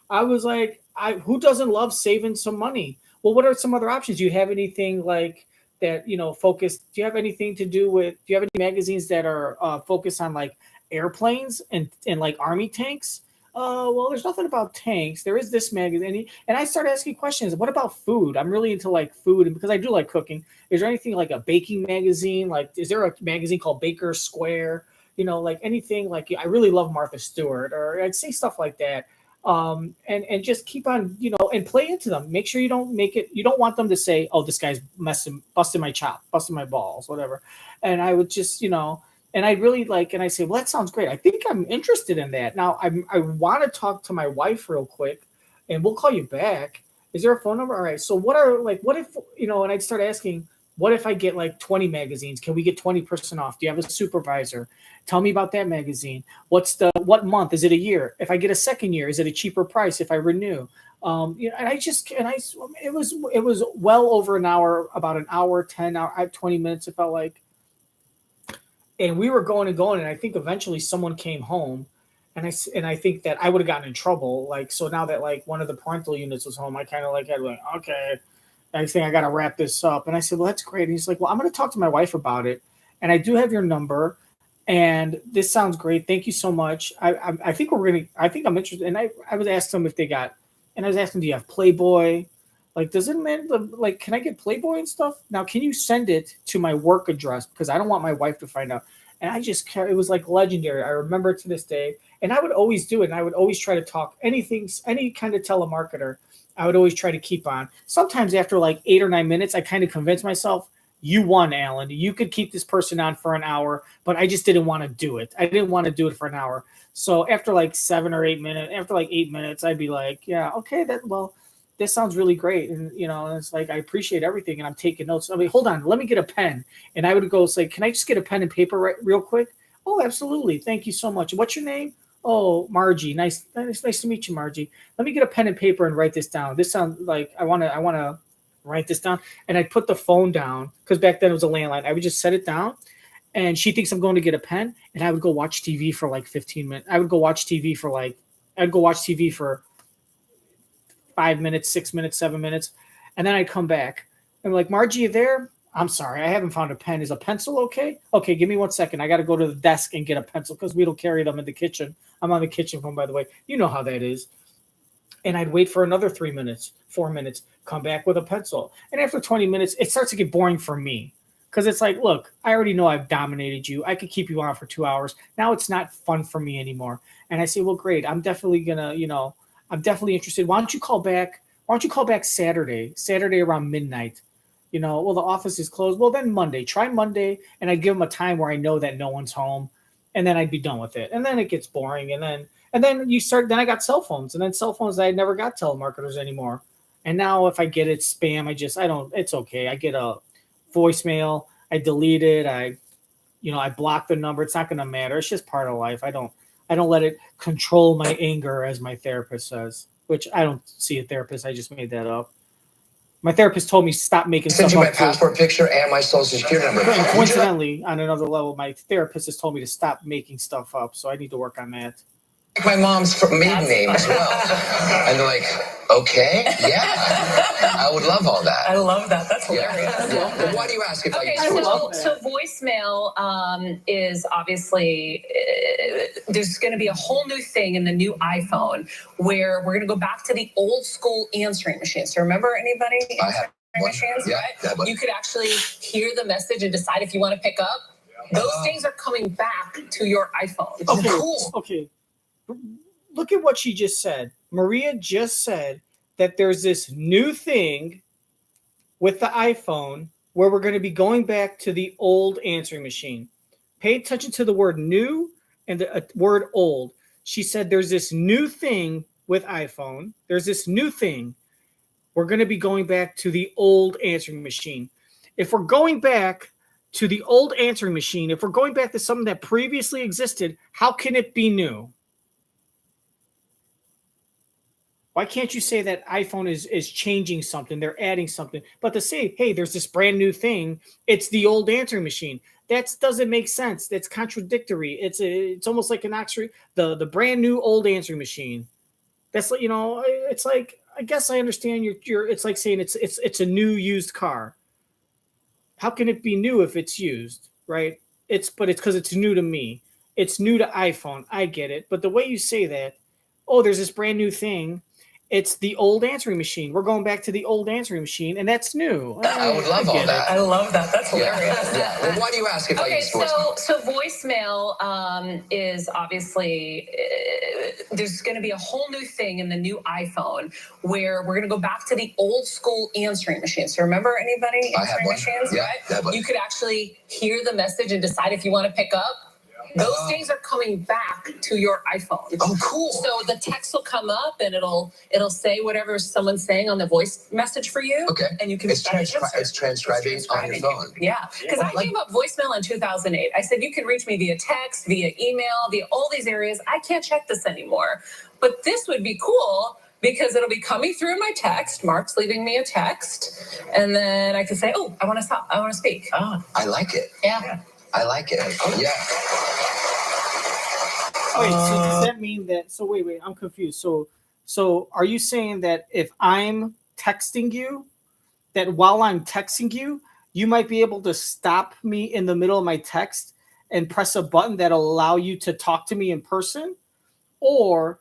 I was like, who doesn't love saving some money? Well, what are some other options? Do you have anything like that, focused? Do you have anything to do with, do you have any magazines that are focused on like airplanes and like army tanks? Well, there's nothing about tanks. There is this magazine. And I started asking questions. What about food? I'm really into like food. And because I do like cooking, is there anything like a baking magazine? Like, is there a magazine called Baker Square? Like anything like, I really love Martha Stewart, or I'd say stuff like that. And just keep on, and play into them. Make sure you don't make it, you don't want them to say, oh, this guy's busting my chop, busting my balls, whatever. And I would just, and I really like, and I say, well, that sounds great. I think I'm interested in that. Now I want to talk to my wife real quick and we'll call you back. Is there a phone number? All right. So what if, and I'd start asking, what if I get like 20 magazines? Can we get 20% off? Do you have a supervisor? Tell me about that magazine. What month? Is it a year? If I get a second year, is it a cheaper price if I renew? It was well over an hour, about an hour, 20 minutes. It felt like, and we were going and going. And I think eventually someone came home and I think that I would have gotten in trouble. Like, so now that like one of the parental units was home, I kind of like had like, okay, I think I got to wrap this up. And I said, well, that's great. And he's like, well, I'm going to talk to my wife about it. And I do have your number. And this sounds great. Thank you so much. I think I think I'm interested. And I was asking them if they got, and I was asking, do you have Playboy? Like, does it matter? Like, can I get Playboy and stuff? Now, can you send it to my work address? Because I don't want my wife to find out. And it was like legendary. I remember it to this day. And I would always do it. And I would always try to talk any kind of telemarketer. I would always try to keep on. Sometimes after like 8 or 9 minutes, I kind of convinced myself, you won, Alan. You could keep this person on for an hour, but I just didn't want to do it. I didn't want to do it for an hour. So after like 7 or 8 minutes, after like 8 minutes, I'd be like, yeah, okay, this sounds really great. And, it's like, I appreciate everything. And I'm taking notes. I mean, hold on, let me get a pen. And I would go say, can I just get a pen and paper real quick? Oh, absolutely. Thank you so much. What's your name? Oh, Margie. Nice to meet you, Margie. Let me get a pen and paper and write this down. This sounds like I want to write this down. And I'd put the phone down because back then it was a landline. I would just set it down and she thinks I'm going to get a pen and I would go watch TV for like 15 minutes. I'd go watch TV for 5 minutes, 6 minutes, 7 minutes. And then I'd come back. I'm like, Margie, you there? I'm sorry, I haven't found a pen. Is a pencil okay? Okay, give me 1 second. I got to go to the desk and get a pencil because we don't carry them in the kitchen. I'm on the kitchen phone, by the way. You know how that is. And I'd wait for another 3 minutes, 4 minutes, come back with a pencil. And after 20 minutes, it starts to get boring for me because it's like, look, I already know I've dominated you. I could keep you on for 2 hours. Now it's not fun for me anymore. And I say, well, great. I'm definitely going to, I'm definitely interested. Why don't you call back Saturday around midnight? Well, the office is closed. Well, then Monday. Try Monday, and I'd give them a time where I know that no one's home, and then I'd be done with it. And then it gets boring, and then then I got cell phones, and then cell phones, I never got telemarketers anymore. And now if I get it spam, it's okay. I get a voicemail, I delete it, I block the number. It's not going to matter. It's just part of life. I don't let it control my anger, as my therapist says, which I don't see a therapist. I just made that up. My therapist told me stop making stuff up. Send you my passport picture and my social security number. Coincidentally, on another level, my therapist has told me to stop making stuff up, so I need to work on that. My mom's maiden name as well. And they're like, okay, yeah. I would love all that. I love that. That's hilarious. Yeah. Well, why do you ask if okay, I use so voicemail is obviously there's going to be a whole new thing in the new iPhone where we're going to go back to the old school answering machines. So remember anybody? I have Machines, yeah, right? You could actually hear the message and decide if you want to pick up. Those things are coming back to your iPhone. Okay, cool. Okay. Look at what she just said. Maria just said that there's this new thing with the iPhone where we're going to be going back to the old answering machine. Pay attention to the word new and the word old. She said there's this new thing with iPhone. There's this new thing. We're going to be going back to the old answering machine. If we're going back to the old answering machine, if we're going back to something that previously existed, how can it be new? Why can't you say that iPhone is changing something, they're adding something, but to say, hey, there's this brand new thing, it's the old answering machine. That doesn't make sense. That's contradictory. It's almost like an actually the brand new old answering machine. That's like, it's like, I guess I understand your it's like saying it's a new used car. How can it be new if it's used, right? It's because it's new to me. It's new to iPhone. I get it. But the way you say that, oh, there's this brand new thing. It's the old answering machine. We're going back to the old answering machine, and that's new. I would love all that. I love that. That's hilarious. Yeah. Well, why do you ask if I use voicemail? So voicemail is obviously there's going to be a whole new thing in the new iPhone where we're going to go back to the old school answering machines. So remember anybody? I have one. Machines, Yeah, right? You could actually hear the message and decide if you want to pick up. Those things are coming back to your iPhone. Oh, cool. So the text will come up and it'll say whatever someone's saying on the voice message for you. Okay. And you can it's transcribing on your phone. Yeah. Because I gave up voicemail in 2008. I said, you can reach me via text, via email, via all these areas. I can't check this anymore. But this would be cool because it'll be coming through my text. Mark's leaving me a text. And then I can say, oh, I want to stop. I want to speak. Oh. I like it. Yeah. I like it. Yeah. Wait, so does that mean that? So wait, I'm confused. So are you saying that if I'm texting you, that while I'm texting you, you might be able to stop me in the middle of my text and press a button that'll allow you to talk to me in person? Or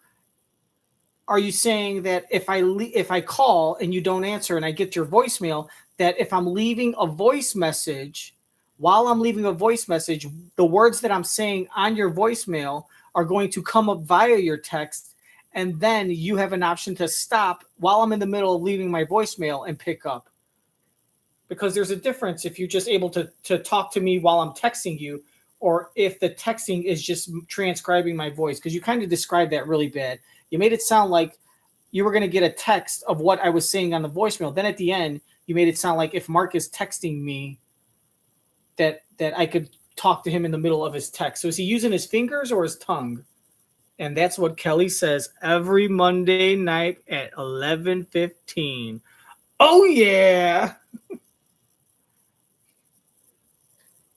are you saying that if I call and you don't answer and I get your voicemail, that if I'm leaving a voice message, while I'm leaving a voice message, the words that I'm saying on your voicemail are going to come up via your text, and then you have an option to stop while I'm in the middle of leaving my voicemail and pick up? Because there's a difference if you're just able to talk to me while I'm texting you, or if the texting is just transcribing my voice, because you kind of described that really bad. You made it sound like you were going to get a text of what I was saying on the voicemail. Then at the end, you made it sound like if Mark is texting me, that I could talk to him in the middle of his text. So is he using his fingers or his tongue? And that's what Kelly says every Monday night at 11:15. Oh, yeah.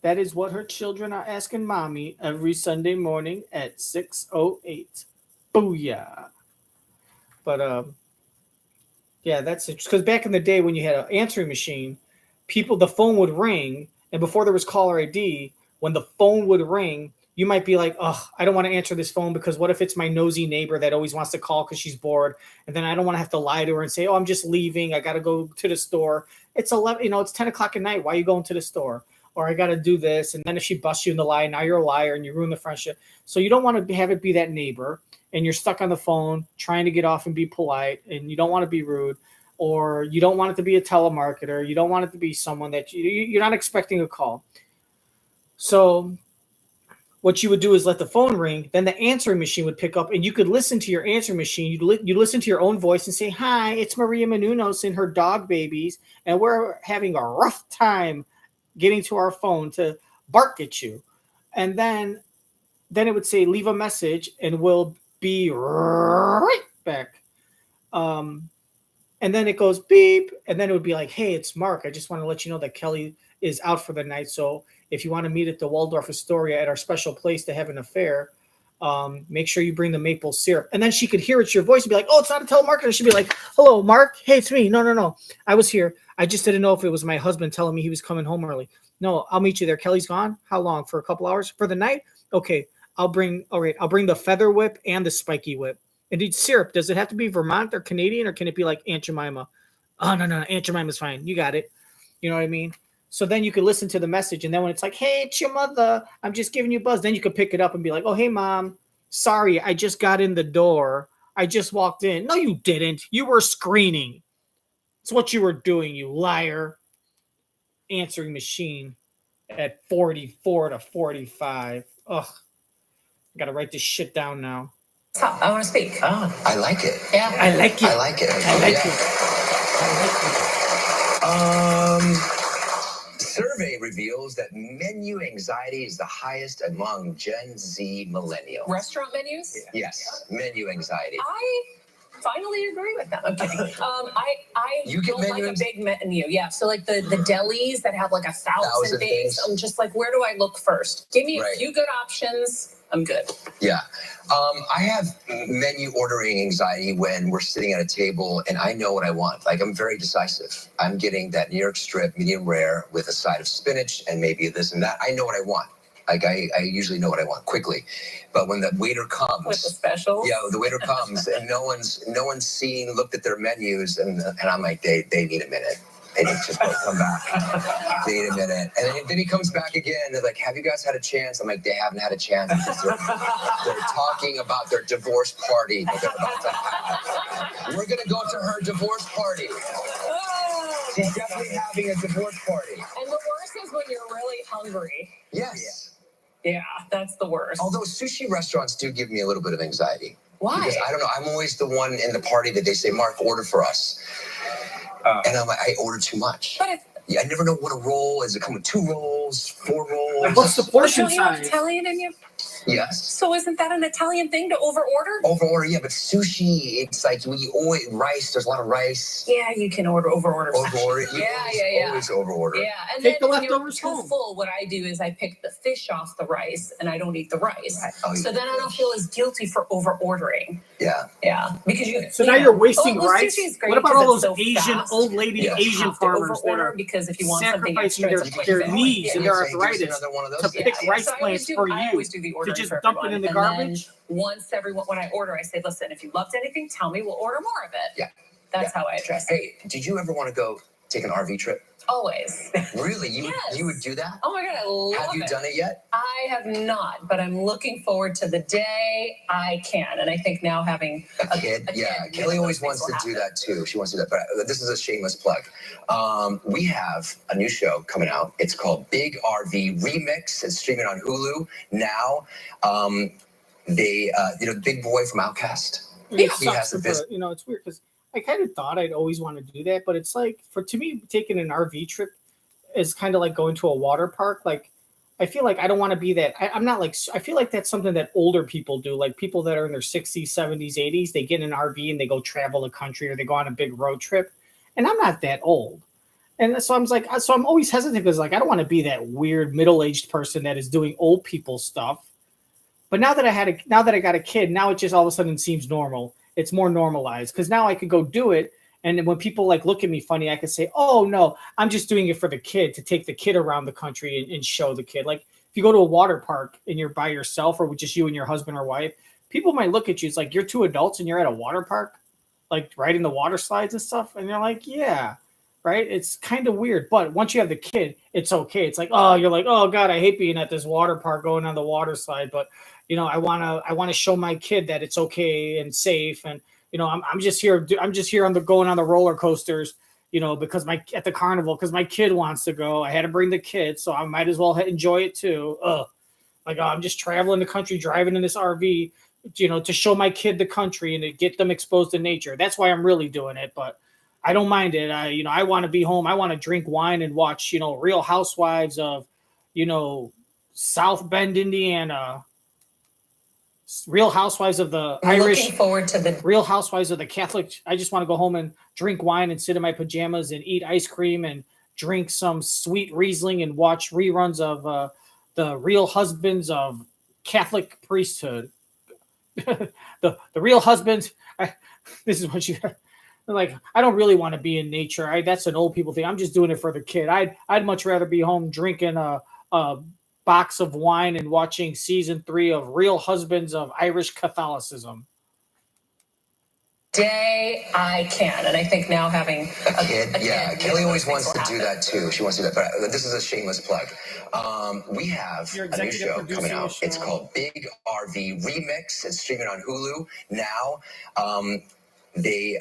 That is what her children are asking mommy every Sunday morning at 6:08. Booyah. But, yeah, that's it. Because back in the day when you had an answering machine, the phone would ring. And before there was caller ID, when the phone would ring, you might be like, oh, I don't want to answer this phone because what if it's my nosy neighbor that always wants to call because she's bored? And then I don't want to have to lie to her and say, oh, I'm just leaving. I got to go to the store. It's 11, it's 10 o'clock at night. Why are you going to the store? Or I got to do this. And then if she busts you in the lie, now you're a liar and you ruin the friendship. So you don't want to have it be that neighbor and you're stuck on the phone trying to get off and be polite and you don't want to be rude. Or you don't want it to be a telemarketer. You don't want it to be someone that you're not expecting a call. So what you would do is let the phone ring. Then the answering machine would pick up, and you could listen to your answering machine. You listen to your own voice and say, "Hi, it's Maria Menounos and her dog babies, and we're having a rough time getting to our phone to bark at you." And then it would say, "Leave a message, and we'll be right back." And then it goes beep, and then it would be like, hey, it's Mark. I just want to let you know that Kelly is out for the night. So if you want to meet at the Waldorf Astoria at our special place to have an affair, make sure you bring the maple syrup. And then she could hear it's your voice and be like, oh, it's not a telemarketer. She'd be like, hello, Mark. Hey, it's me. No. I was here. I just didn't know if it was my husband telling me he was coming home early. No, I'll meet you there. Kelly's gone. How long? For a couple hours? For the night? Okay. I'll bring the feather whip and the spiky whip. And dude, syrup, does it have to be Vermont or Canadian, or can it be like Aunt Jemima? Oh no, Aunt Jemima's fine. You got it. You know what I mean? So then you could listen to the message, and then when it's like, "Hey, it's your mother. I'm just giving you a buzz," then you could pick it up and be like, "Oh, hey, mom. Sorry, I just got in the door. I just walked in." No, you didn't. You were screening. It's what you were doing, you liar. Answering machine at 44 to 45. Ugh. I gotta write this shit down now. Stop. I want to speak. Oh, I like it. Yeah. I like it. I like it. I like Yeah. it. I like it. Survey reveals that menu anxiety is the highest among Gen Z millennials. Restaurant menus? Yes, menu anxiety. I finally agree with that. I'm kidding. I You get don't like menu a big menu. Yeah. So like the delis that have like 1,000 things, I'm just like, where do I look first? Give me a few good options. I'm good. Yeah. I have menu ordering anxiety when we're sitting at a table and I know what I want. Like, I'm very decisive. I'm getting that New York strip medium rare with a side of spinach and maybe this and that. I know what I want. Like, I usually know what I want quickly. But when the waiter comes with the specials, the waiter comes and no one's looked at their menus and I'm like, they need a minute. They need to come back. They need a minute. And then he comes back again. They're like, have you guys had a chance? I'm like, they haven't had a chance. They're talking about their divorce party that they're about to have. We're going to go to her divorce party. She's definitely having a divorce party. And the worst is when you're really hungry. Yes. Yeah, that's the worst. Although sushi restaurants do give me a little bit of anxiety. Why? Because I don't know. I'm always the one in the party that they say, Mark, order for us. And I'm like, I order too much. But I never know what a roll is. It come with 2 rolls, 4 rolls. What's the portion don't you have size? Italian in you? Yes. So isn't that an Italian thing to overorder? Overorder, yeah, but sushi, it's like we always rice. There's a lot of rice. Yeah, you can overorder. Overorder. Yeah. Always overorder. Yeah, and Take then the when you're leftovers too home. full, what I do is I pick the fish off the rice, and I don't eat the rice. Right. Oh, so then I don't feel as guilty for overordering. Yeah. Yeah, because you. So now you're wasting well, rice. sushi is great What about 'cause all it's those so Asian fast. old lady Yeah. Asian Have to farmers that overorder are because if you want something sacrificing extra, it's like their a knees and their Give us arthritis another one of those. to pick rice So I plants always for I you always do the to ordering just for dump it everyone. in the And garbage. then once when I order, I say, listen, if you loved anything, tell me. We'll order more of it. Yeah. That's how I address it. Hey, did you ever want to go take an RV trip? Always. Really? Yes. You would do that? Oh my God, I love it. Have you done it yet? I have not, but I'm looking forward to the day I can. And I think now having A kid? Yeah. Kelly always wants to do that too. She wants to do that. But this is a shameless plug. We have a new show coming out. It's called Big RV Remix. It's streaming on Hulu now. Big Boy from Outkast. It He sucks has a because, it's weird because I kind of thought I'd always want to do that, but it's like to me, taking an RV trip is kind of like going to a water park. Like, I feel like I don't want to be that. I'm not like, I feel like that's something that older people do. Like people that are in their 60s, 70s, 80s, they get in an RV and they go travel the country or they go on a big road trip. And I'm not that old. And so I'm always hesitant because like, I don't want to be that weird middle-aged person that is doing old people stuff. But now that I got a kid, now it just all of a sudden seems normal. It's more normalized because now I could go do it. And then when people like look at me funny, I could say, oh no, I'm just doing it for the kid, to take the kid around the country and show the kid. Like if you go to a water park and you're by yourself or with just you and your husband or wife, people might look at you. It's like, you're 2 adults and you're at a water park, like riding the water slides and stuff. And you're like, yeah, right. It's kind of weird. But once you have the kid, it's okay. It's like, oh, you're like, oh God, I hate being at this water park going on the water slide. But I want to show my kid that it's okay and safe. And, I'm just here on going on the roller coasters, because at the carnival, because my kid wants to go. I had to bring the kid, so I might as well enjoy it too. I'm just traveling the country, driving in this RV, to show my kid the country and to get them exposed to nature. That's why I'm really doing it. But I don't mind it. I want to be home. I want to drink wine and watch, Real Housewives of, South Bend, Indiana. Real Housewives of the Irish. Looking forward to the Real Housewives of the Catholic. I just want to go home and drink wine and sit in my pajamas and eat ice cream and drink some sweet Riesling and watch reruns of the Real Husbands of Catholic priesthood. the Real Husbands. This is what you like. I don't really want to be in nature. That's an old people thing. I'm just doing it for the kid. I'd much rather be home drinking box of wine and watching season 3 of Real Husbands of Irish Catholicism. Day I can, and I think now having a kid, Kelly always wants to do happen. that too. She wants to do that, but this is a shameless plug. We have a new show coming out. It's called Big RV Remix. It's streaming on Hulu now. The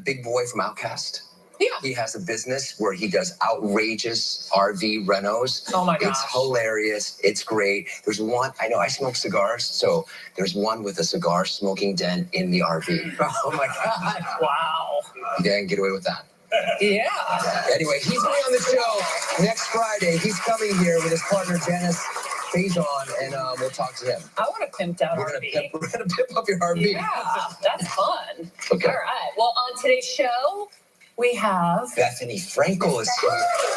big boy from Outkast. Yeah. He has a business where he does outrageous RV renos. Oh my gosh. It's hilarious. It's great. There's one, I know I smoke cigars, so there's one with a cigar smoking den in the RV. Oh my God. Wow. You can't get away with that. Yeah. Anyway, he's going on the show next Friday. He's coming here with his partner, Dennis Faison, and we'll talk to him. I want a pimped out We're RV. gonna pimp up your RV. Yeah, that's fun. Okay. All right. Well, on today's show, we have Bethenny Frankel is here.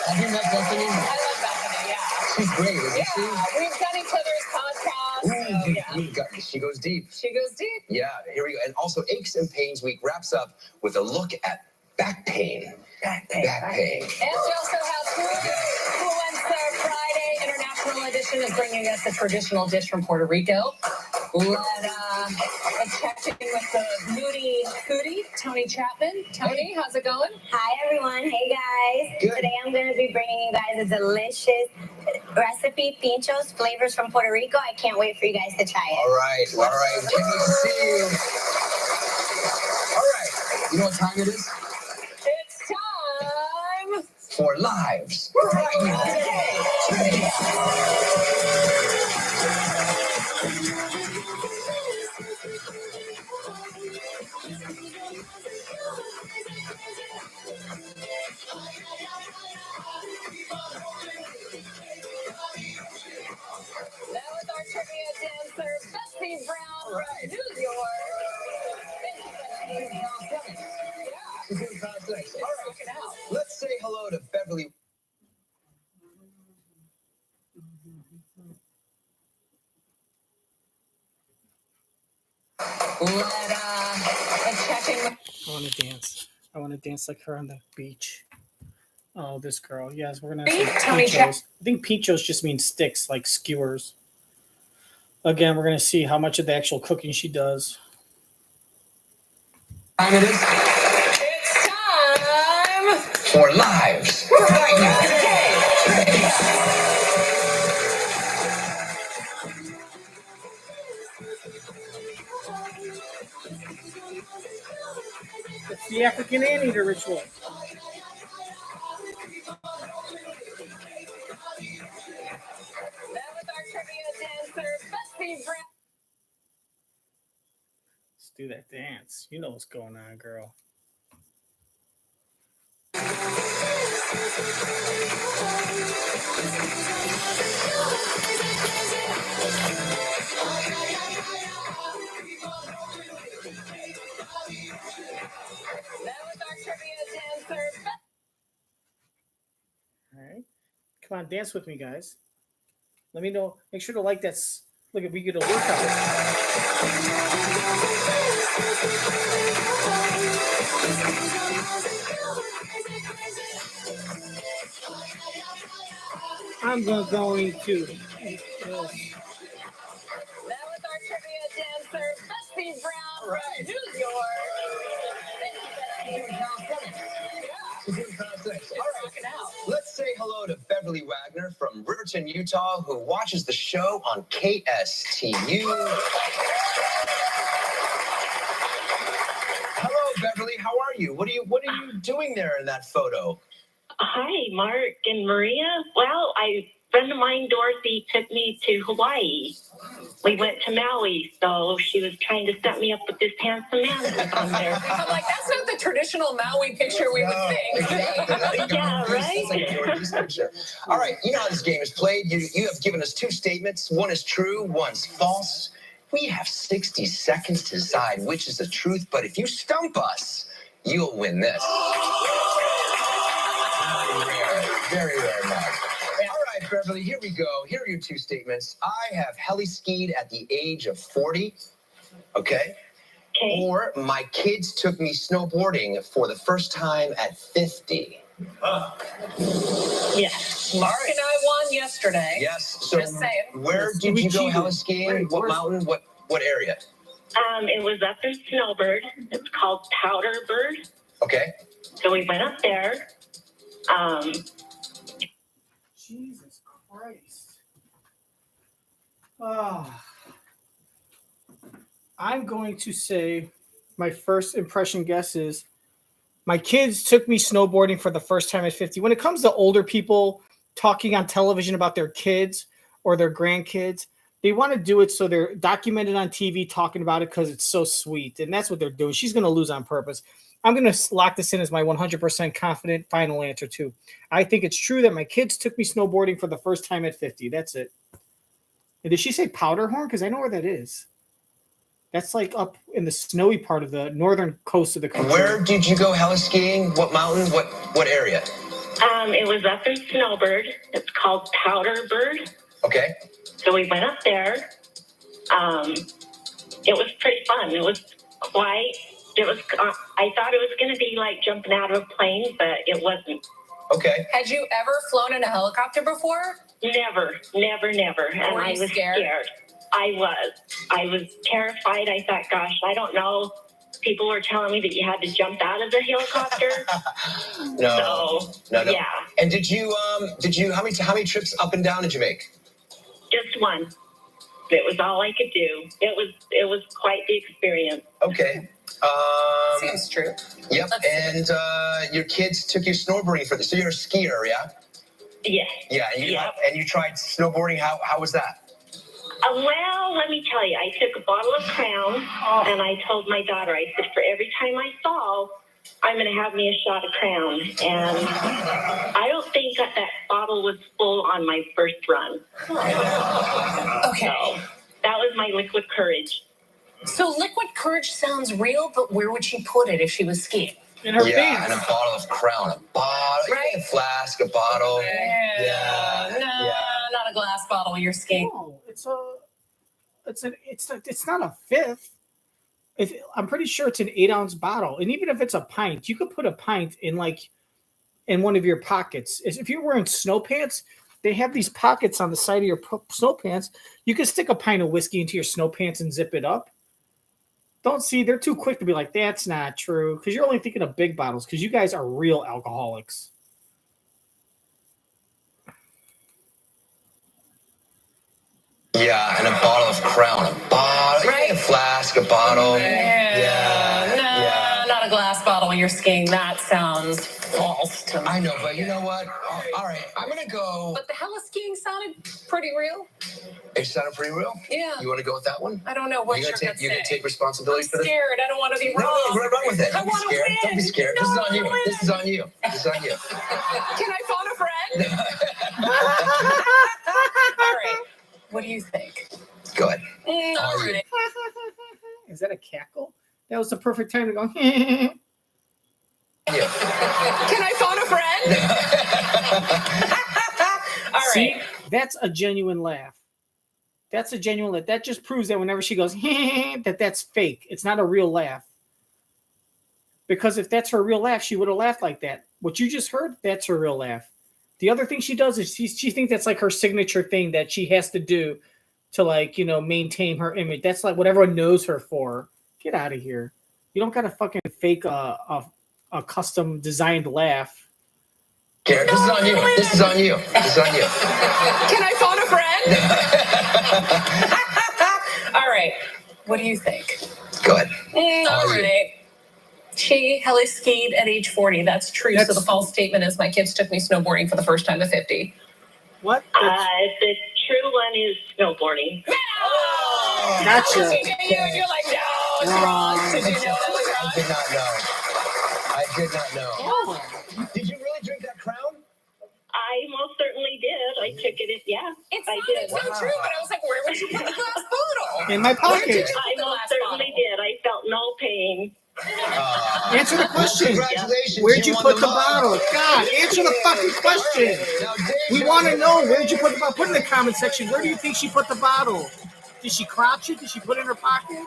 Have you met Bethenny? I love Bethenny, yeah. She's great, isn't she? Yeah, we've done each other's podcasts. So, yeah. She goes deep. She goes deep. Yeah, here we go. And also, Aches and Pains Week wraps up with a look at back pain. Back pain. And we also have Foodfluencer Friday. International Edition is bringing us a traditional dish from Puerto Rico. Let's check in with the moody foodie, Tony Chapman. Tony, how's it going? Hi, everyone. Hey, guys. Good. Today I'm going to be bringing you guys a delicious recipe, pinchos, flavors from Puerto Rico. I can't wait for you guys to try it. All right. Can we see you? All right. You know what time it is? It's time For Lives Right Now. That was our trivia dancer, Bethenny Brown from New York. She's in context. All right. Let's say hello to Beverly. Let's check in with I want to dance. I want to dance like her on the beach. Oh, this girl. Yes, we're gonna Tony see pinchos. I think pinchos just means sticks, like skewers. Again, we're gonna see how much of the actual cooking she does. Time it is It's time For Lives Right Now. It's the African anteater ritual. That was our trivia dancer, Bethenny Brown. Let's do that dance. You know what's going on, girl. That was our trivia dancer, All right. Come on, dance with me, guys. Let me know. Make sure to like that. Look, if we get a workout. I'm going to. That was our trivia dancer, Bethenny Brown from New York. Let's say hello to Beverly Wagner from Riverton, Utah, who watches the show on KSTU. Hello, Beverly. How are you? What are you doing there in that photo? Hi, Mark and Maria. Well, a friend of mine, Dorothy, took me to Hawaii. We went to Maui, so she was trying to set me up with this handsome man that's on there. I'm like, that's not the traditional Maui picture we would think. Yeah, right? All right, you know how this game is played. You have given us two statements. One is true, one's false. We have 60 seconds to decide which is the truth, but if you stump us, you'll win this. Very rare, Mark. All right, Beverly, here we go. Here are your two statements. I have heli-skied at the age of 40, okay? Or my kids took me snowboarding for the first time at 50. Yes. Mark and I won yesterday. Yes. So Just saying. where did you go heli skiing? What mountain? What area? It was up in Snowbird. It's called Powder Bird. Okay. So we went up there. Jesus Christ. Oh. I'm going to say my first impression guess is my kids took me snowboarding for the first time at 50. When it comes to older people talking on television about their kids or their grandkids, they want to do it so they're documented on TV talking about it because it's so sweet. And that's what they're doing. She's going to lose on purpose. I'm going to lock this in as my 100% confident final answer, too. I think it's true that my kids took me snowboarding for the first time at 50. That's it. And did she say Powderhorn? Because I know where that is. That's like up in the snowy part of the northern coast of the country. Where did you go heli skiing? What mountain? What area? It was up in Snowbird. It's called Powder Bird. Okay. So we went up there. It was pretty fun. It was quite. It was. I thought it was going to be like jumping out of a plane, but it wasn't. Okay. Had you ever flown in a helicopter before? Never. And Were I you was scared. I was terrified. I thought, gosh, I don't know. People were telling me that you had to jump out of the helicopter. No. Yeah. And did you how many trips up and down did you make? Just one. It was all I could do. It was quite the experience. Okay. Seems true. Yep. And your kids took you snowboarding for this. So you're a skier, yeah? Yeah. Yeah. And you tried snowboarding. How was that? Well, let me tell you, I took a bottle of Crown and I told my daughter, I said, for every time I fall, I'm going to have me a shot of Crown. And I don't think that bottle was full on my first run. Okay. So that was my liquid courage. So liquid courage sounds real, but where would she put it if she was skiing? In her Yeah, pants. and a bottle of Crown. A bottle. Right. A flask, a bottle. Yeah. No, Yeah. not a glass bottle. You're skiing. No, it's not a fifth. I'm pretty sure it's an 8-ounce bottle, and even if it's a pint, you could put a pint in one of your pockets. If you're wearing snow pants, they have these pockets on the side of your snow pants. You can stick a pint of whiskey into your snow pants and zip it up. Don't see, they're too quick to be like, that's not true, because you're only thinking of big bottles, because you guys are real alcoholics. Yeah, and a bottle of Crown. A bottle. Right. A flask, a bottle. No, not a glass bottle. You're skiing. That sounds false to me. I know, but you know what? All right, I'm going to go. But the heli skiing sounded pretty real. It sounded pretty real? Yeah. You want to go with that one? I don't know what You're you're going to take responsibility I'm for this? scared. I don't want to be wrong. No, run with it. I Don't be want to scared. win. Don't be scared. No, This is I on you. wanna win. This is on you. This is on you. Can I phone a friend? All right. What do you think? Go ahead. All right. Is that a cackle? That was the perfect time to go. Can I phone a friend? All See, right. that's a genuine laugh. That's a genuine laugh. That just proves that whenever she goes, that's fake. It's not a real laugh. Because if that's her real laugh, she would have laughed like that. What you just heard, that's her real laugh. The other thing she does is she thinks that's like her signature thing that she has to do to maintain her image. That's like what everyone knows her for. Get out of here. You don't got to fucking fake a custom designed laugh. Garrett, this is on you. This is on you. This is on you. Can I phone a friend? All right. What do you think? Go ahead. All right. She heli skied at age 40. That's true. So the false statement is my kids took me snowboarding for the first time at 50. What? The true one is snowboarding. Oh, Gotcha. You're like, no, it's wrong. Did you know that was I wrong? did not know. I did not know. Oh. Did you really drink that Crown? I most certainly did. I took it. Yeah, It I sounded did. so true, but I was like, where would you put the glass bottle? In my Where'd you pocket. put I the most glass certainly bottle? did. I felt no pain. Answer the question. Congratulations. Where'd you won put the mug. bottle? God, answer the fucking question. Now, Dave, We want to know, where'd you put the bottle? Put in the comment section, where do you think she put the bottle? Did she crotch it? Did she put it in her pocket?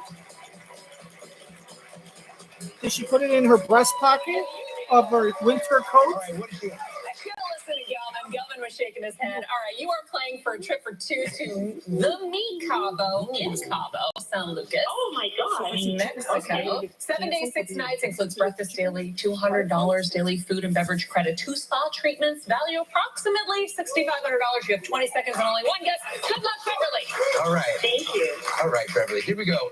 Did she put it in her breast pocket of her winter coat? All right, what did you? I should have listened to Galvin. Galvin was shaking his head. All right, you are playing for a trip for two to the Me Cabo in Cabo, San Lucas. Oh my gosh. Mexico. 7 days, 6 nights includes breakfast daily, $200 daily food and beverage credit, 2 spa treatments, value approximately $6,500. You have 20 seconds and only one guess. Good luck, Beverly. All right. Thank you. All right, Beverly, here we go.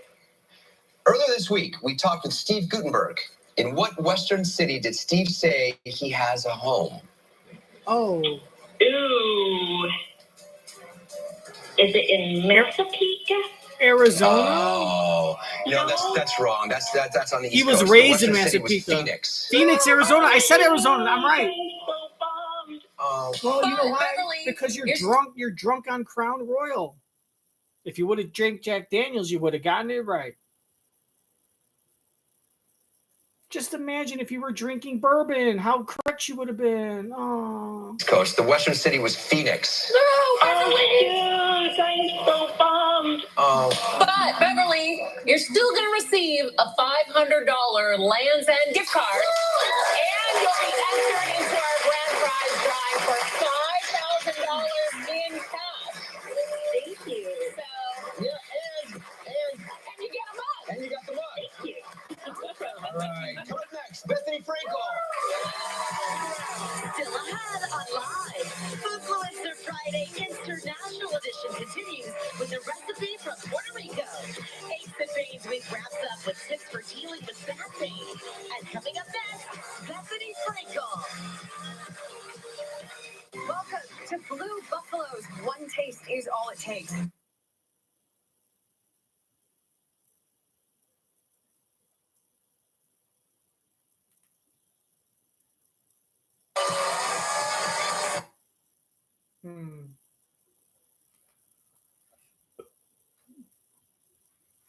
Earlier this week, we talked with Steve Gutenberg. In what Western city did Steve say he has a home? Oh. Ooh. Is it in Massapequa? Arizona? Oh, no, that's wrong. That's on the East He was Coast. raised The in Western city was Massapequa. Phoenix. Phoenix, Arizona. I said Arizona. I'm right. I'm so bummed. Oh, Well, you know why? Beverly, Because you're drunk. You're drunk on Crown Royal. If you would have drank Jack Daniels, you would have gotten it right. Just imagine if you were drinking bourbon, how correct you would have been. Oh. Coast. The Western city was Phoenix. No, Oh, Beverly. dude, I'm so bummed. Oh, But, Beverly, you're still going to receive a $500 Lands' End gift card. And you'll be entered into our grand prize drawing for $5,000 in cash. Thank you. So, yeah, and you get a mug. and you got the mug. Thank you. All right, coming up next, Bethenny Frankel. Still ahead on Live. Foodfluencer Friday International Edition continues with a recipe from Puerto Rico. Aches and Veins Week wraps up with tips for dealing with back pain. And coming up next, Bethenny Frankel. Welcome to Blue Buffalo's One Taste is All It Takes.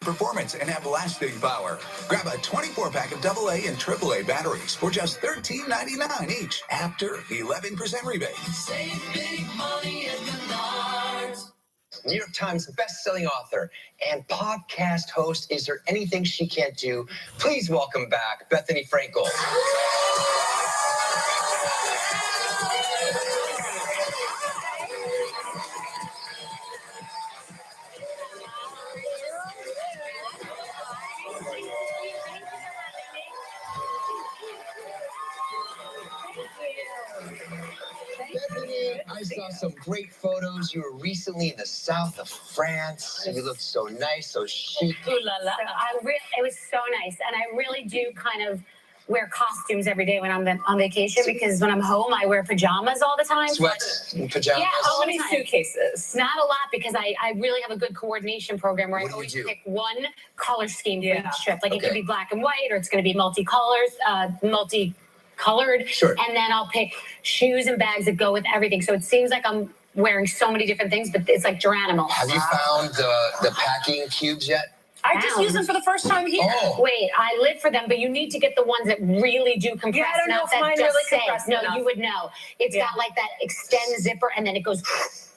Performance and have lasting power. Grab a 24-pack of AA and AAA batteries for just $13.99 each after 11% rebate. Save big money at Menards. New York Times best-selling author and podcast host. Is there anything she can't do? Please welcome back Bethenny Frankel. Bethenny, I saw some great photos. You were recently in the south of France. You looked so nice, so chic. Ooh la la. So it was so nice, and I really do kind of wear costumes every day when I'm on vacation because when I'm home I wear pajamas all the time. Sweats and pajamas. Yeah, How all the many time. suitcases? Not a lot because I really have a good coordination program where What I do you always do? pick one color scheme for Yeah. each trip. Like it Okay. could be black and white, or it's going to be multicolored. Sure. And then I'll pick shoes and bags that go with everything. So it seems like I'm wearing so many different things, but it's like Geronimo. Have you found the packing cubes yet? I just used them for the first time here. Oh, Wait, I live for them, but you need to get the ones that really do compress. Yeah, I don't know not if that mine just really say. compress No, enough. you would know. It's Yeah. got like that extend zipper, and then it goes.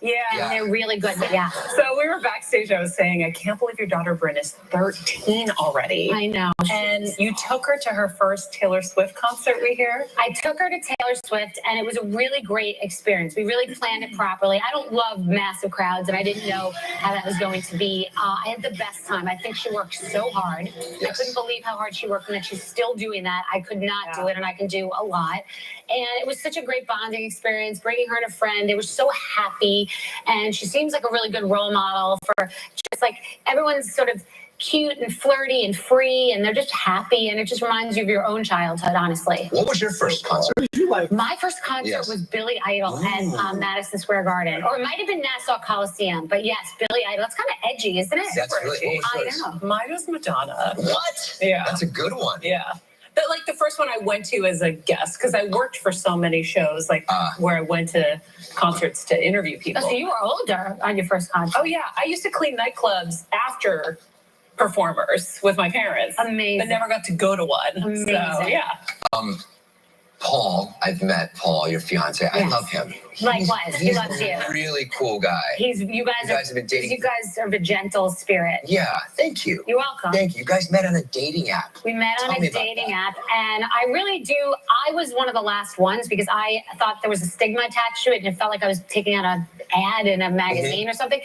Yeah. And they're really good. But yeah, So we were backstage. I was saying, I can't believe your daughter Bryn is 13 already. I know. And you took her to her first Taylor Swift concert, we hear? I took her to Taylor Swift, and it was a really great experience. We really planned it properly. I don't love massive crowds, and I didn't know how that was going to be. I had the best time. I think she worked so hard. I Yes. couldn't believe how hard she worked and that she's still doing that. I could not do it, and I can do a lot. And it was such a great bonding experience, bringing her and a friend. They were so happy, and she seems like a really good role model for just like everyone's sort of cute and flirty and free, and they're just happy, and it just reminds you of your own childhood, honestly. what was your first concert? You like My first concert Yes. was Billy Idol at Ooh. Madison Square Garden, or it might have been Nassau Coliseum, but yes, Billy Idol. That's kind of edgy, isn't it? That's really, what was I yours? know. Mine was Madonna. What? Yeah. That's a good one. Yeah. But like the first one I went to as a guest, because I worked for so many shows, like where I went to concerts to interview people. Oh, so you were older on your first concert. Oh, yeah. I used to clean nightclubs after performers with my parents. Amazing. But never got to go to one. Amazing. So, yeah. Paul, I've met Paul, your fiance. I love him. Likewise, he loves you. He's a really cool guy. You guys have been dating. You guys are a gentle spirit. Yeah, thank you. You're welcome. Thank you. You guys met on a dating app. We met on a dating app, and I really do. I was one of the last ones because I thought there was a stigma attached to it, and it felt like I was taking out an ad in a magazine or something.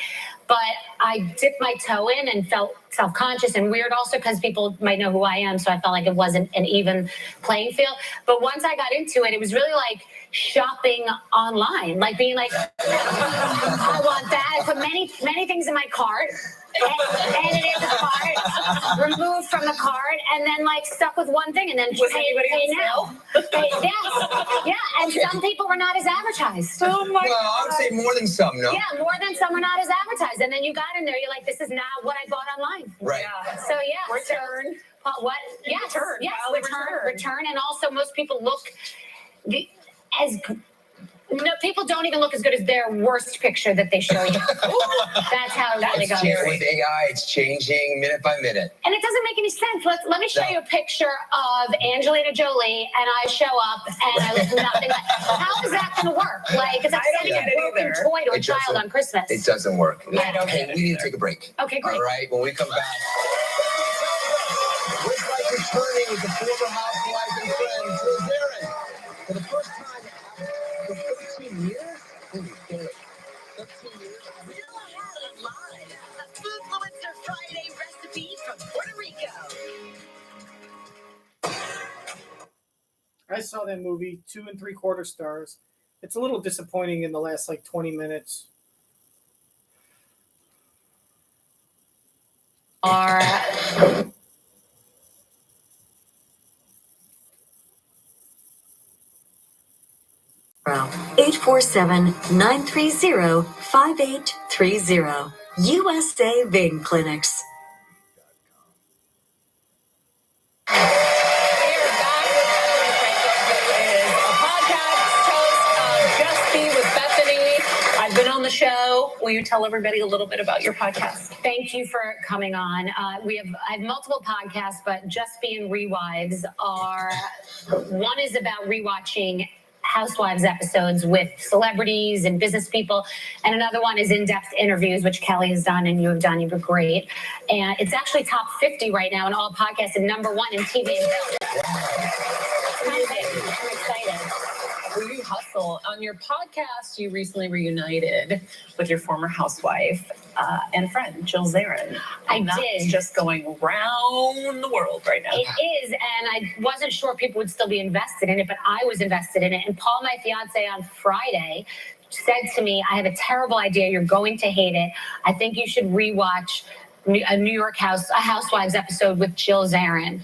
But I dipped my toe in and felt self-conscious and weird also because people might know who I am, so I felt like it wasn't an even playing field. But once I got into it, it was really like shopping online, like being like, I want that. I put many things in my cart, added it to the cart, removed from the cart, and then like stuck with one thing, and then pay now. Yes, and some people were not as advertised. Oh my God! I would say more than some, no? Yeah, more than some were not as advertised, and then you got in there, you're like, this is not what I bought online. Right. Yeah. So yeah. Return. What? Yes. Return. Yes. Well, Return, and also most people look as. No, people don't even look as good as their worst picture that they show you. That's how it really goes. With AI, it's changing minute by minute. And it doesn't make any sense. Let me show you a picture of Angelina Jolie, and I show up, and I look nothing like. How is that going to work? Like, it's like sending a broken toy to a child on Christmas. It doesn't work. I don't Hey, we need to take a break. Okay, great. All right, when we come back. Looks like returning with the former housewife and friend, Jill Zarin. For the first time in 13 years? Holy shit. 13 years? Live, a Foodfluencer Friday recipe from Puerto Rico. I saw that movie, 2 3/4 stars. It's a little disappointing in the last like 20 minutes. Are 847-930-5830. USA Vein Clinics. We are back with Bethenny Frankel, who is a podcast host of Just Be with Bethany. I've been on the show. Will you tell everybody a little bit about your podcast? Thank you for coming on. I have multiple podcasts, but Just Be and Rewives are. One is about rewatching Housewives episodes with celebrities and business people, and another one is in-depth interviews, which Kelly has done and you have done. You've been great, and it's actually top 50 right now in all podcasts and #1 in TV and film. I'm excited. Well, you hustle. On your podcast, you recently reunited with your former housewife and friend, Jill Zarin. I That's did. Just going around the world right now. It is, and I wasn't sure people would still be invested in it, but I was invested in it. And Paul, my fiance, on Friday said to me, I have a terrible idea. You're going to hate it. I think you should rewatch a New York Housewives episode with Jill Zarin.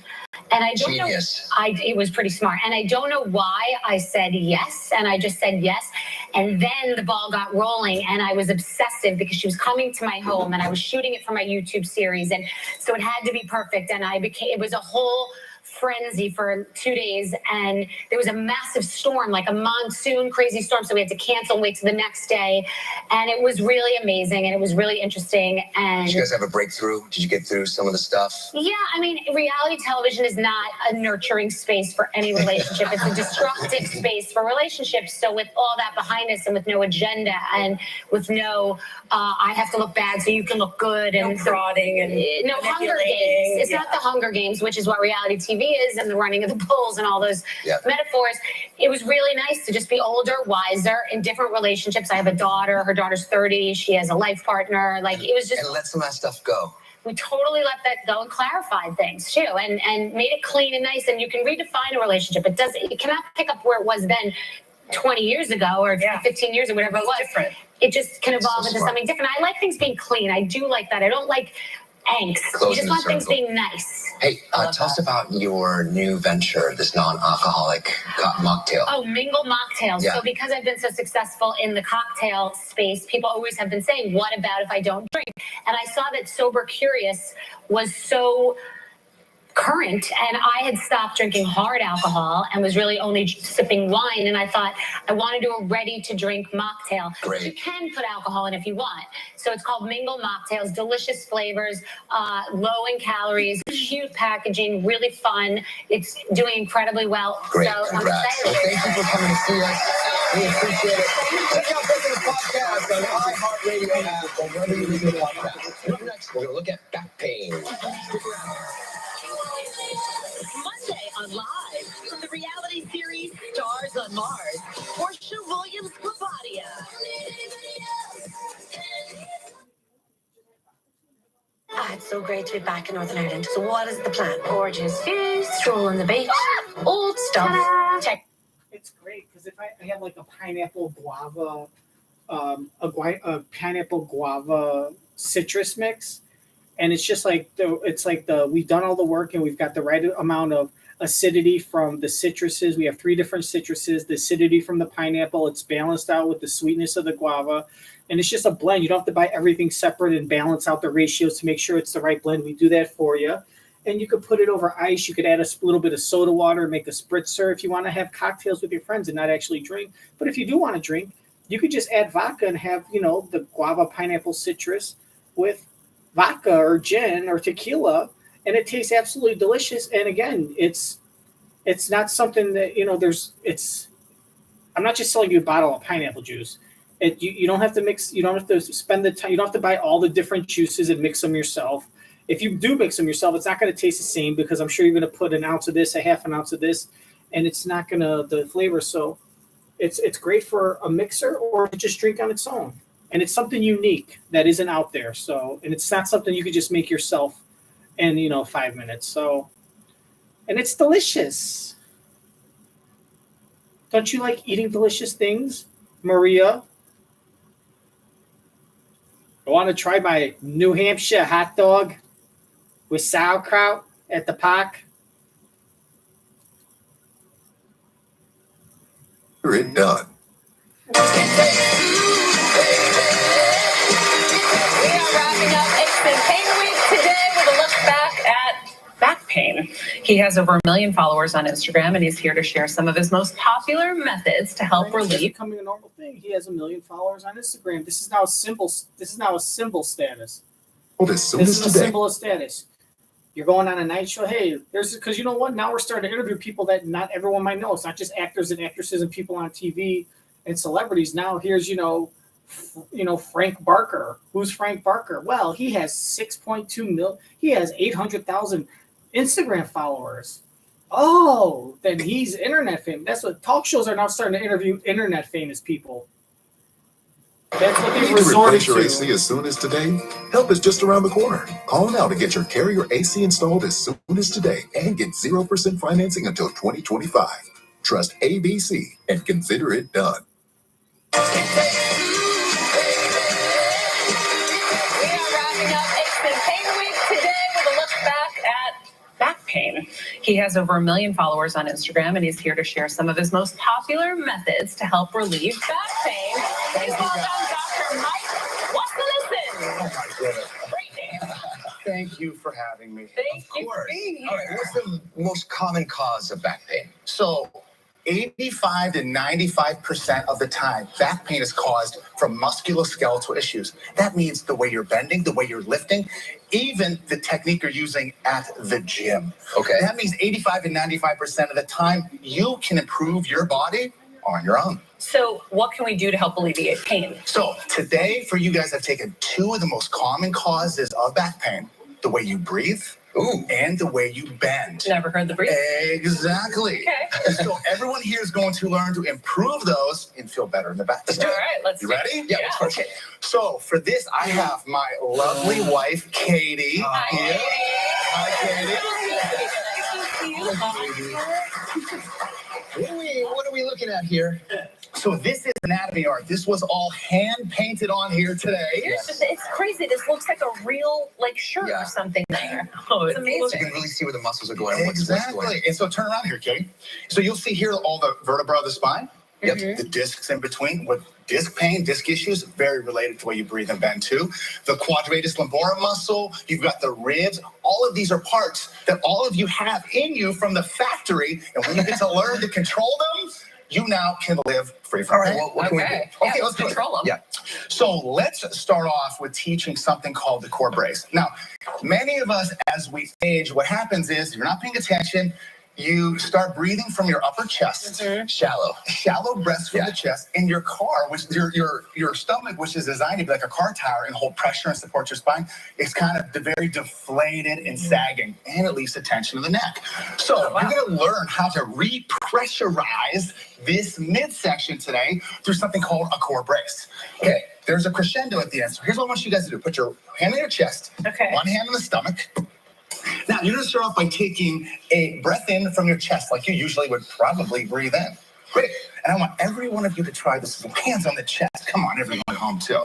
And I don't Genius. know. It was pretty smart. And I don't know why I said yes. And I just said yes. And then the ball got rolling and I was obsessive because she was coming to my home and I was shooting it for my YouTube series. And so it had to be perfect. And it was a whole frenzy for 2 days, and there was a massive storm, like a monsoon crazy storm, so we had to cancel and wait till the next day, and it was really amazing and it was really interesting. And Did you guys have a breakthrough? Did you get through some of the stuff? Yeah, I mean, reality television is not a nurturing space for any relationship. It's a destructive space for relationships. So with all that behind us and with no agenda and with no I have to look bad so you can look good, and no prodding and no Hunger Games. It's not the Hunger Games, which is what reality TV is, and the running of the bulls and all those metaphors. It was really nice to just be older, wiser, in different relationships. I have a daughter. Her daughter's 30. She has a life partner. Like, it was just... And let some of that stuff go. We totally let that go and clarified things, too, and made it clean and nice. And you can redefine a relationship. It cannot pick up where it was then 20 years ago or 15 years or whatever it was. Different. It just can evolve into something different. I like things being clean. I do like that. I don't like angst. You just want things being nice. Hey, tell us about your new venture, this non-alcoholic mocktail. Oh, Mingle Mocktails. Yeah. So because I've been so successful in the cocktail space, people always have been saying, what about if I don't drink? And I saw that Sober Curious was so current, and I had stopped drinking hard alcohol and was really only sipping wine, and I thought I want to do a ready-to-drink mocktail. Great. You can put alcohol in if you want. So it's called Mingle Mocktails, delicious flavors, low in calories, cute packaging, really fun. It's doing incredibly well. Great, So congrats. I'm Well, excited. thank you for coming to see us. We appreciate it. Check out Bethenny Podcast on iHeartRadio app or wherever you listen to podcasts. Up next, we're going to look at back pain. Monday on Live from the reality series Stars on Mars, Portia Williams-Papadia. It's so great to be back in Northern Ireland. So what is the plan? Gorgeous views, stroll on the beach, old stuff. Check. It's great because if I have like a pineapple guava, a pineapple guava citrus mix, and it's just like we've done all the work and we've got the right amount of acidity from the citruses. We have 3 different citruses, the acidity from the pineapple. It's balanced out with the sweetness of the guava. And it's just a blend. You don't have to buy everything separate and balance out the ratios to make sure it's the right blend. We do that for you. And you could put it over ice. You could add a little bit of soda water, make a spritzer if you want to have cocktails with your friends and not actually drink. But if you do want to drink, you could just add vodka and have, the guava pineapple citrus with vodka or gin or tequila. And it tastes absolutely delicious. And again, it's not something that, I'm not just selling you a bottle of pineapple juice. You don't have to mix. You don't have to spend the time. You don't have to buy all the different juices and mix them yourself. If you do mix them yourself, it's not going to taste the same because I'm sure you're going to put an ounce of this, a half an ounce of this, and it's not going to the flavor. So it's great for a mixer or to just drink on its own. And it's something unique that isn't out there. So, and it's not something you could just make yourself in 5 minutes. So, and it's delicious. Don't you like eating delicious things, Maria? I want to try my New Hampshire hot dog with sauerkraut at the park. It done. We are wrapping up It's Been Pain Week today with a look back at back pain. He has over 1 million followers on Instagram, and he's here to share some of his most popular methods to help relieve. It's becoming a normal thing. He has 1 million followers on Instagram. This is now a symbol. This is now a symbol status. Well, as soon This as is a today. symbol of status. You're going on a night show. Hey, there's because you know what? Now we're starting to interview people that not everyone might know. It's not just actors and actresses and people on TV and celebrities. Now here's Frank Barker. Who's Frank Barker? Well, he has 6.2 million. He has 800,000 Instagram followers. Oh, then he's internet famous. That's what talk shows are now starting to interview internet famous people. That's what Need they've to resorted replace your AC to. as soon as today? Help is just around the corner. Call now to get your Carrier AC installed as soon as today and get 0% financing until 2025. Trust ABC and consider it done. We are wrapping up It's Been Pain Week today with a look back at back pain. He has over 1 million followers on Instagram, and he's here to share some of his most popular methods to help relieve back pain. Please welcome Dr. Mike Wasilisin. Oh, my goodness. Great name. Thank you for having me. Thank you for being here. All right, what's the most common cause of back pain? So, 85 to 95% of the time, back pain is caused from musculoskeletal issues. That means the way you're bending, the way you're lifting, even the technique you're using at the gym. Okay. That means 85 to 95% of the time, you can improve your body on your own. So, what can we do to help alleviate pain? So, today for you guys, I've taken 2 of the most common causes of back pain: the way you breathe. Ooh. And the way you bend. Never heard the breathe. Exactly. Okay. So everyone here is going to learn to improve those and feel better in the back. All right, let's You do ready? it. Yeah. Okay. So for this, I have my lovely wife, Katie. Hi, here. Katie. What are we looking at here? So this is anatomy art. This was all hand painted on here today. It's crazy. This looks like a real shirt Yeah. or something there. Oh, it's So amazing. you can really see where the muscles are going. And what's going Exactly. And so turn around here, Katie. So you'll see here all the vertebra of the spine. Yep. The discs in between with Disc pain, disc issues, very related to the way you breathe and bend too. The quadratus lumborum muscle, you've got the ribs. All of these are parts that all of you have in you from the factory. And when you get to learn to control them, you now can live free from pain. Well, what can we do? Okay, let's control them. Yeah. So let's start off with teaching something called the core brace. Now, many of us, as we age, what happens is you're not paying attention. You start breathing from your upper chest, shallow breaths from the chest, and your car, which your stomach, which is designed to be like a car tire and hold pressure and support your spine, is kind of very deflated and sagging, and it leaves the tension in the neck. So you're going to learn how to repressurize this midsection today through something called a core brace. Okay, there's a crescendo at the end. So here's what I want you guys to do: put your hand on your chest, one hand on the stomach. Now, you're going to start off by taking a breath in from your chest like you usually would probably breathe in. Great. And I want every one of you to try this. Hands on the chest. Come on, everyone at home, too.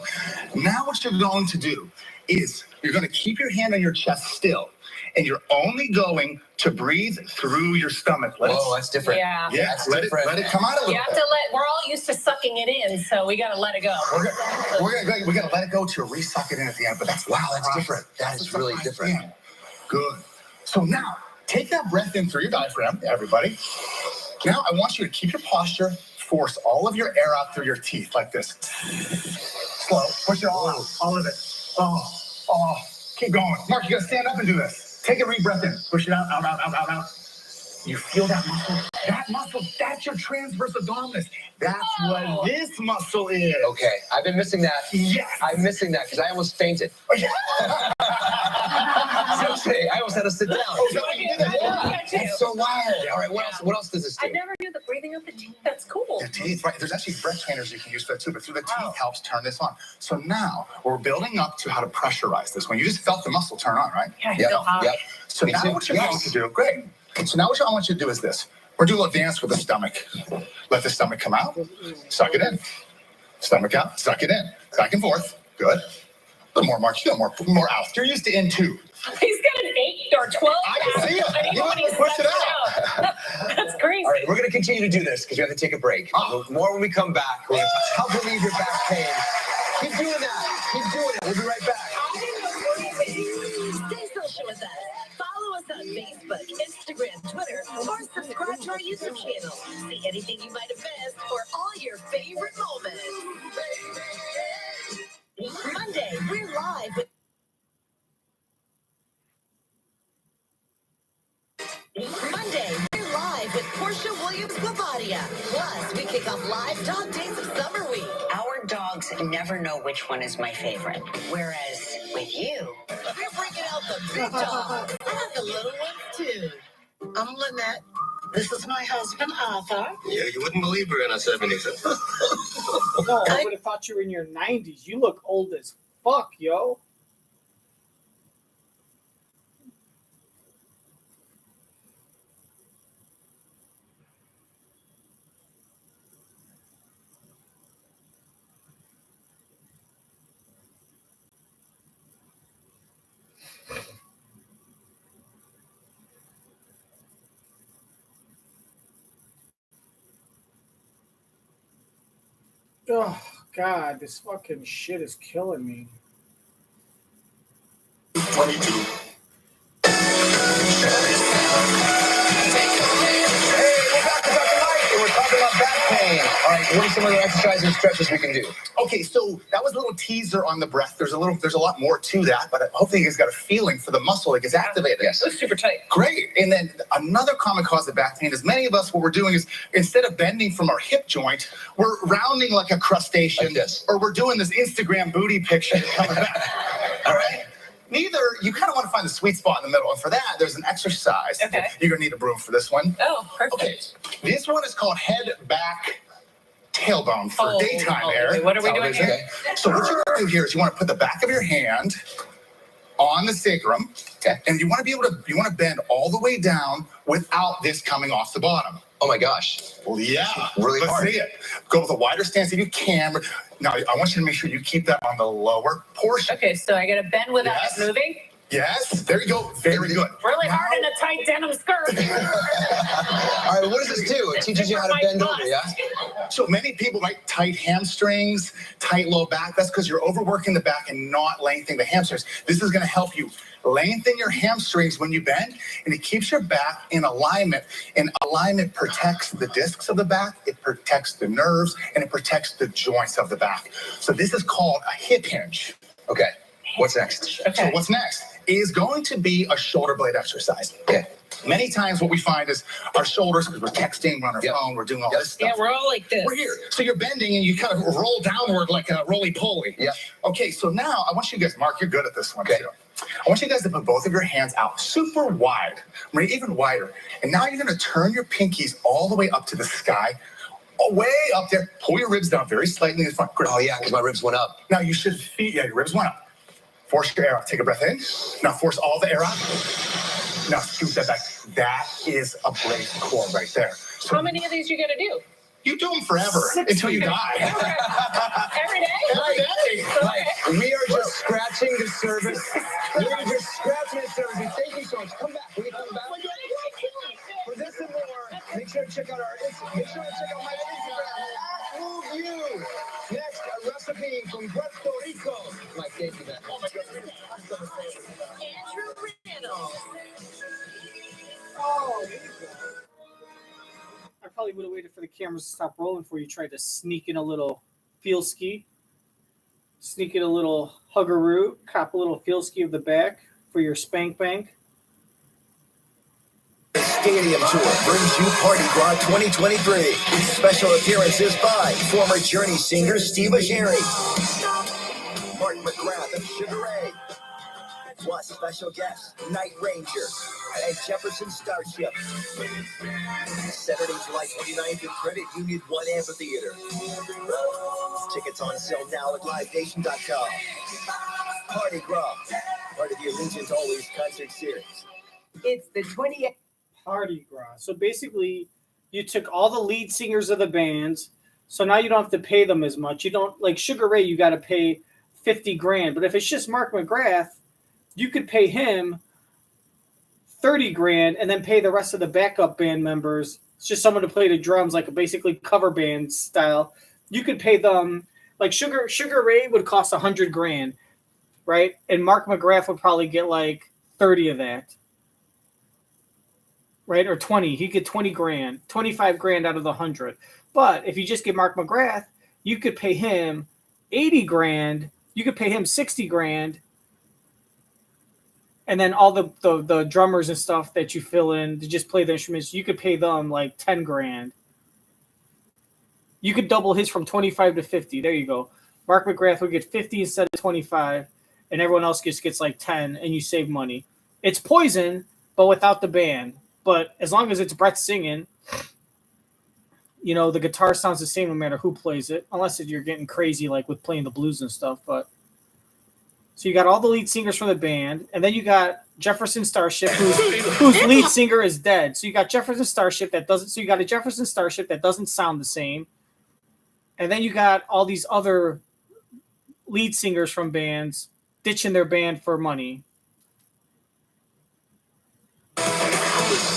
Now, what you're going to do is you're going to keep your hand on your chest still, and you're only going to breathe through your stomach. Whoa, that's different. Yeah. Let it come out a little You have to we're all used to sucking it in, so we got to let it go. We're gonna let it go to re-suck it in at the end, but that's different. That is really different. Yeah. Good. So now, take that breath in through your diaphragm, everybody. Now, I want you to keep your posture, force all of your air out through your teeth like this. Slow. Push it all out. All of it. Oh. Keep going. Mark, you gotta stand up and do this. Take a deep breath in. Push it out. You feel that muscle? That muscle, that's your transverse abdominis. That's what this muscle is. Okay, I've been missing that. Yes. I'm missing that because I almost fainted. Seriously, I almost had to sit down. That's so wild. All right, what else does this do? I never knew the breathing of the teeth. That's cool. The teeth, right? There's actually breath trainers you can use for that too, but through the teeth helps turn this on. So now we're building up to how to pressurize this one. You just felt the muscle turn on, right? Yeah, I feel hot. Yep. So now what you're going to do, great. So now what I want you to do is this. We're doing a little dance with the stomach. Let the stomach come out. Suck it in. Stomach out. Suck it in. Back and forth. Good. A little more, Mark. You got more out. You're used to in 2. He's got an 8 or 12. I can see it. And You want to push it out. That's crazy. All right, we're going to continue to do this because we have to take a break. More when we come back. We're going to help relieve your back pain. Keep doing that. Keep doing it. We'll be right back. Stay social with us. Follow us on Facebook, Instagram, Twitter, or subscribe to our YouTube channel. See anything you might have missed or all your favorite moments. Monday, we're live with Portia Williams-Guavadia. Plus, we kick off live Dog Days of Summer Week. Our dogs never know which one is my favorite. Whereas with you, We're bringing out the big dogs and the little ones, too. I'm Lynette. This is my husband, Arthur. Yeah, you wouldn't believe we're in our 70s. No, I would have thought you were in your 90s. You look old as fuck, yo. Oh, God, this fucking shit is killing me. 22. We're talking about back pain. All right, what are some other exercises and stretches we can do? Okay, so that was a little teaser on the breath. There's a lot more to that, but hopefully you guys got a feeling for the muscle that gets activated. Yes. It was super tight. Great. And then another common cause of back pain is many of us, what we're doing is instead of bending from our hip joint, we're rounding like a crustacean, Like this. or we're doing this Instagram booty picture coming back. All right. Neither, you kind of want to find the sweet spot in the middle. And for that, there's an exercise. Okay. You're going to need a broom for this one. Oh, perfect. Okay. This one is called head, back, tailbone for daytime air. What are we doing here? Okay. So what you're going to do here is you want to put the back of your hand on the sacrum, and you want to be able to, you want to bend all the way down without this coming off the bottom. Oh my gosh. Well, yeah. Really Let's hard. see it. Go with a wider stance if you can. Now, I want you to make sure you keep that on the lower portion. Okay, so I got to bend without Yes. moving. Yes, there you go. Very good. Really hard in a tight denim skirt. All right, what does this do? It teaches you how to bend over, yeah? So many people like tight hamstrings, tight low back. That's because you're overworking the back and not lengthening the hamstrings. This is going to help you lengthen your hamstrings when you bend, and it keeps your back in alignment. And alignment protects the discs of the back, it protects the nerves, and it protects the joints of the back. So this is called a hip hinge. Okay, what's next? So what's next is going to be a shoulder blade exercise. Okay. Many times what we find is our shoulders, because we're texting, we're on our phone, we're doing all this stuff. Yeah, we're all like this. We're here. So you're bending and you kind of roll downward like a roly-poly. Yeah. Okay, so now I want you guys, Mark, you're good at this one too. I want you guys to put both of your hands out super wide, right? Even wider. And now you're going to turn your pinkies all the way up to the sky, way up there. Pull your ribs down very slightly in the front. Oh, yeah, because my ribs went up. Now you should feel, your ribs went up. Force your air out. Take a breath in. Now force all the air out. Now scoop that back. That is a braced core right there. So How many of these you gonna do? you do them forever until you die. Every day? Every day. Like, we are just scratching the surface. We are just scratching the surface. And thank you so much. Come back. Will you come back? For this and more, make sure to check out our Instagram. Make sure to check out my Instagram. Move you. Next, a recipe from Puerto Rico. Mike, thank you, man. Oh my God. Andrew Reynolds. Oh, I probably would have waited for the cameras to stop rolling before you tried to sneak in a little feel ski. Sneak in a little huggeroo, cop a little feel ski of the back for your spank bank. Stadium Tour brings you Party Gras 2023 with special appearances by former Journey singer Steve Augeri, Martin McGrath of Sugar Ray, plus special guests Night Ranger and Jefferson Starship. Saturday, July 29th at Credit Union 1 Amphitheater. Tickets on sale now at livenation.com. Party Gras, part of the Allegiant Always concert series. It's the 20th. Party Gras. So basically, you took all the lead singers of the bands, so now you don't have to pay them as much. You don't, like Sugar Ray, you got to pay 50 grand. But if it's just Mark McGrath, you could pay him 30 grand and then pay the rest of the backup band members. It's just someone to play the drums, like a basically cover band style. You could pay them, like Sugar Ray would cost 100 grand, right? And Mark McGrath would probably get like 30 of that. Right? Or 20. He'd get 20 grand, 25 grand out of the 100. But if you just get Mark McGrath, you could pay him 80 grand. You could pay him 60 grand. And then all the drummers and stuff that you fill in to just play the instruments, you could pay them like 10 grand. You could double his from 25 to 50. There you go. Mark McGrath would get 50 instead of 25, and everyone else just gets like 10, and you save money. It's Poison, but without the band. But as long as it's Brett singing, you know, the guitar sounds the same no matter who plays it, unless you're getting crazy like with playing the blues and stuff. But so you got all the lead singers from the band, and then you got Jefferson Starship, whose lead singer is dead. So you got Jefferson Starship that doesn't. So you got a Jefferson Starship that doesn't sound the same, and then you got all these other lead singers from bands ditching their band for money.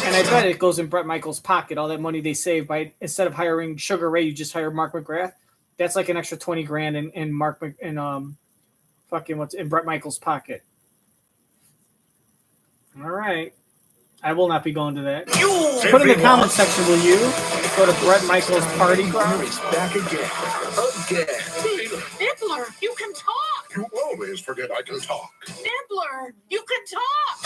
And I bet it goes in Bret Michaels' pocket, all that money they save by instead of hiring Sugar Ray, you just hire Mark McGrath. That's like an extra 20 grand in what's in Bret Michaels' pocket. All right. I will not be going to that. Put in the comment section, will you? Go to Bret Michaels' Party Gras. Back again. Nibbler, you can talk. You always forget I can talk. Nibbler, you can talk.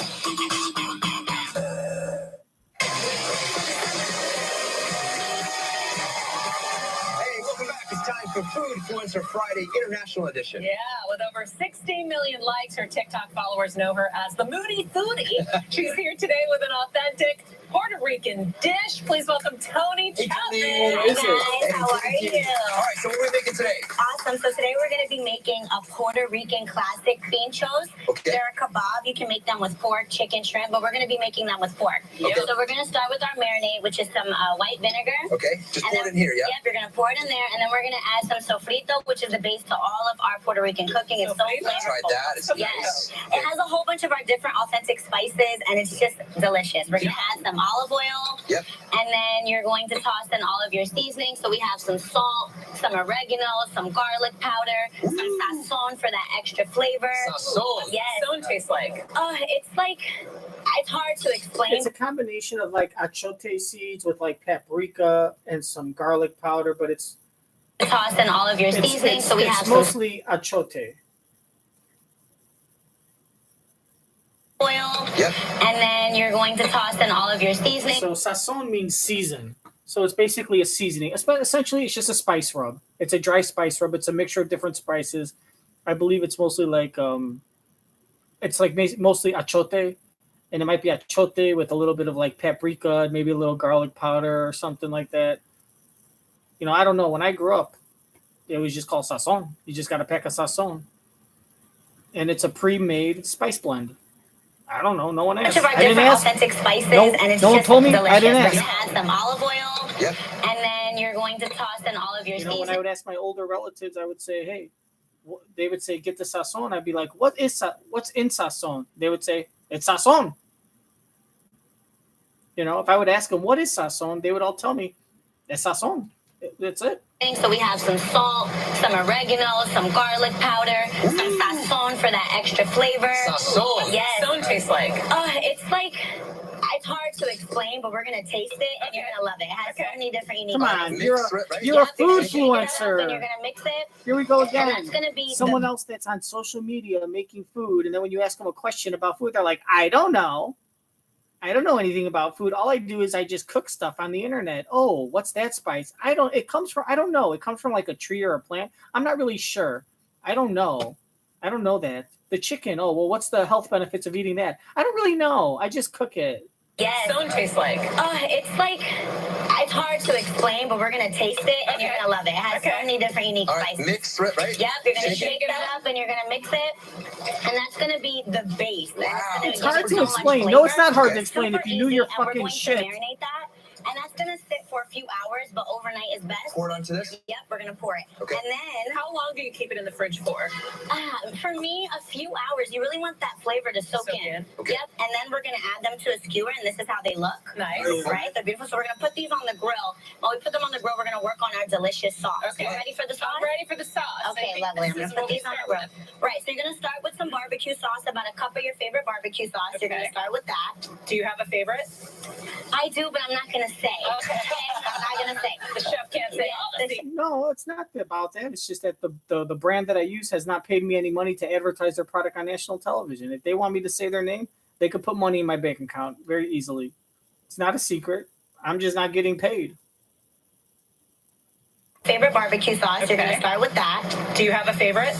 Hey, welcome back. It's time for Foodfluencer Friday International Edition. Yeah, with over 16 million likes, her TikTok followers know her as the Moody Foodie. She's here today with an authentic Puerto Rican dish. Please welcome Tony Chapman. Hi guys, how are you? All right, so what are we making today? Awesome. So today we're going to be making a Puerto Rican classic pinchos. Okay. They're a kebab. You can make them with pork, chicken, shrimp, but we're going to be making them with pork. Okay. So we're going to start with our marinade, which is some white vinegar. Okay, just And pour then- it in here, yeah? Yep, you're going to pour it in there, and then we're going to add some sofrito, which is the base to all of our Puerto Rican cooking. It's so Sofrito? flavorful. Tried that. It's Yes. nice. It has a whole bunch of our different authentic spices, and it's just delicious. We're going to add some olive oil. Yep. And then you're going to toss in all of your seasonings. So we have some salt, some oregano, some garlic powder, some sazon for that extra flavor. Sazon? Yes. What does taste like? It's like, it's hard to explain. It's a combination of like achote seeds with like paprika and some garlic powder, but it's Toss in all of your seasonings. So we have some mostly achote. oil. Yep. And then you're going to toss in all of your seasonings. So sazon means season. So it's basically a seasoning. Essentially, it's just a spice rub. It's a dry spice rub. It's a mixture of different spices. I believe it's mostly like it's like mostly achote, and it might be achote with a little bit of like paprika, maybe a little garlic powder or something like that. You know, I don't know. When I grew up, it was just called sazon. You just got a pack of sazon, and it's a pre-made spice blend. I don't know. No one asked. Of our I didn't different ask. authentic spices, No, and it's no one just told me. delicious. I didn't We're ask. gonna add some olive oil. Yep. And then you're going to toss in all of your You know, when seasonings. I would ask my older relatives, I would say, "Hey," they would say, "Get the sazon." I'd be like, "What's in sazon?" They would say, "It's sazon." You know, if I would ask them, "What is sazon?" They would all tell me, "It's sazon." That's it. So we have some salt, some oregano, some garlic powder, some sazon for that extra flavor. Sazon? Yes. What does taste like? It's like, it's hard to explain, but we're going to taste it and you're going to love it. It has so many different unique Come on, flavors. you're Mix it, right? you're a Yep, you're gonna shake it up and foodfluencer. you're going to mix it. Here we go And again. that's going to be Someone else that's on social media making food, and then when you ask them a question about food, they're like, "I don't know. I don't know anything about food. All I do is I just cook stuff on the internet. Oh, what's that spice? I don't know. It comes from like a tree or a plant. I'm not really sure. I don't know that. The chicken, oh, well, what's the health benefits of eating that? I don't really know. I just cook it. Yes. What does taste like? It's like, it's hard to explain, but we're going to taste it and you're going to love it. It has so many different unique All right, spices. mix it, right? Yep, you're going to Shake shake it up and you're going to mix it. And that's going to be the base. And Wow. it's It's gonna hard give to it so much explain. No, flavor. it's not hard to Okay. explain Super if you knew easy, your and we're fucking going shit. to marinate that. And that's going to sit for a few hours, but overnight is best. Pour it onto this? Yep, we're going to pour it. Okay. And then, How long do you keep it in the fridge for? for me, a few hours. You really want that flavor to soak in. Okay. Yep, and then we're going to add them to a skewer, and this is how they look. Nice. Right? They're beautiful. So we're going to put these on the grill. While we put them on the grill, we're going to work on our delicious sauce. Okay. You ready for the sauce? I'm ready for the sauce. I Okay, think lovely. I'm this going is to put what we these on the start grill. with. Right, so you're going to start with some barbecue sauce, about a cup of your favorite barbecue sauce. You're going Okay. to start with that. Do you have a favorite? I do, but I'm not going to say. Okay. I'm not going to say. The chef can't say all the secrets. No, it's not about that. It's just that the brand that I use has not paid me any money to advertise their product on national television. If they want me to say their name, they could put money in my bank account very easily. It's not a secret. I'm just not getting paid. Favorite barbecue sauce. You're going to Okay. start with that. Do you have a favorite?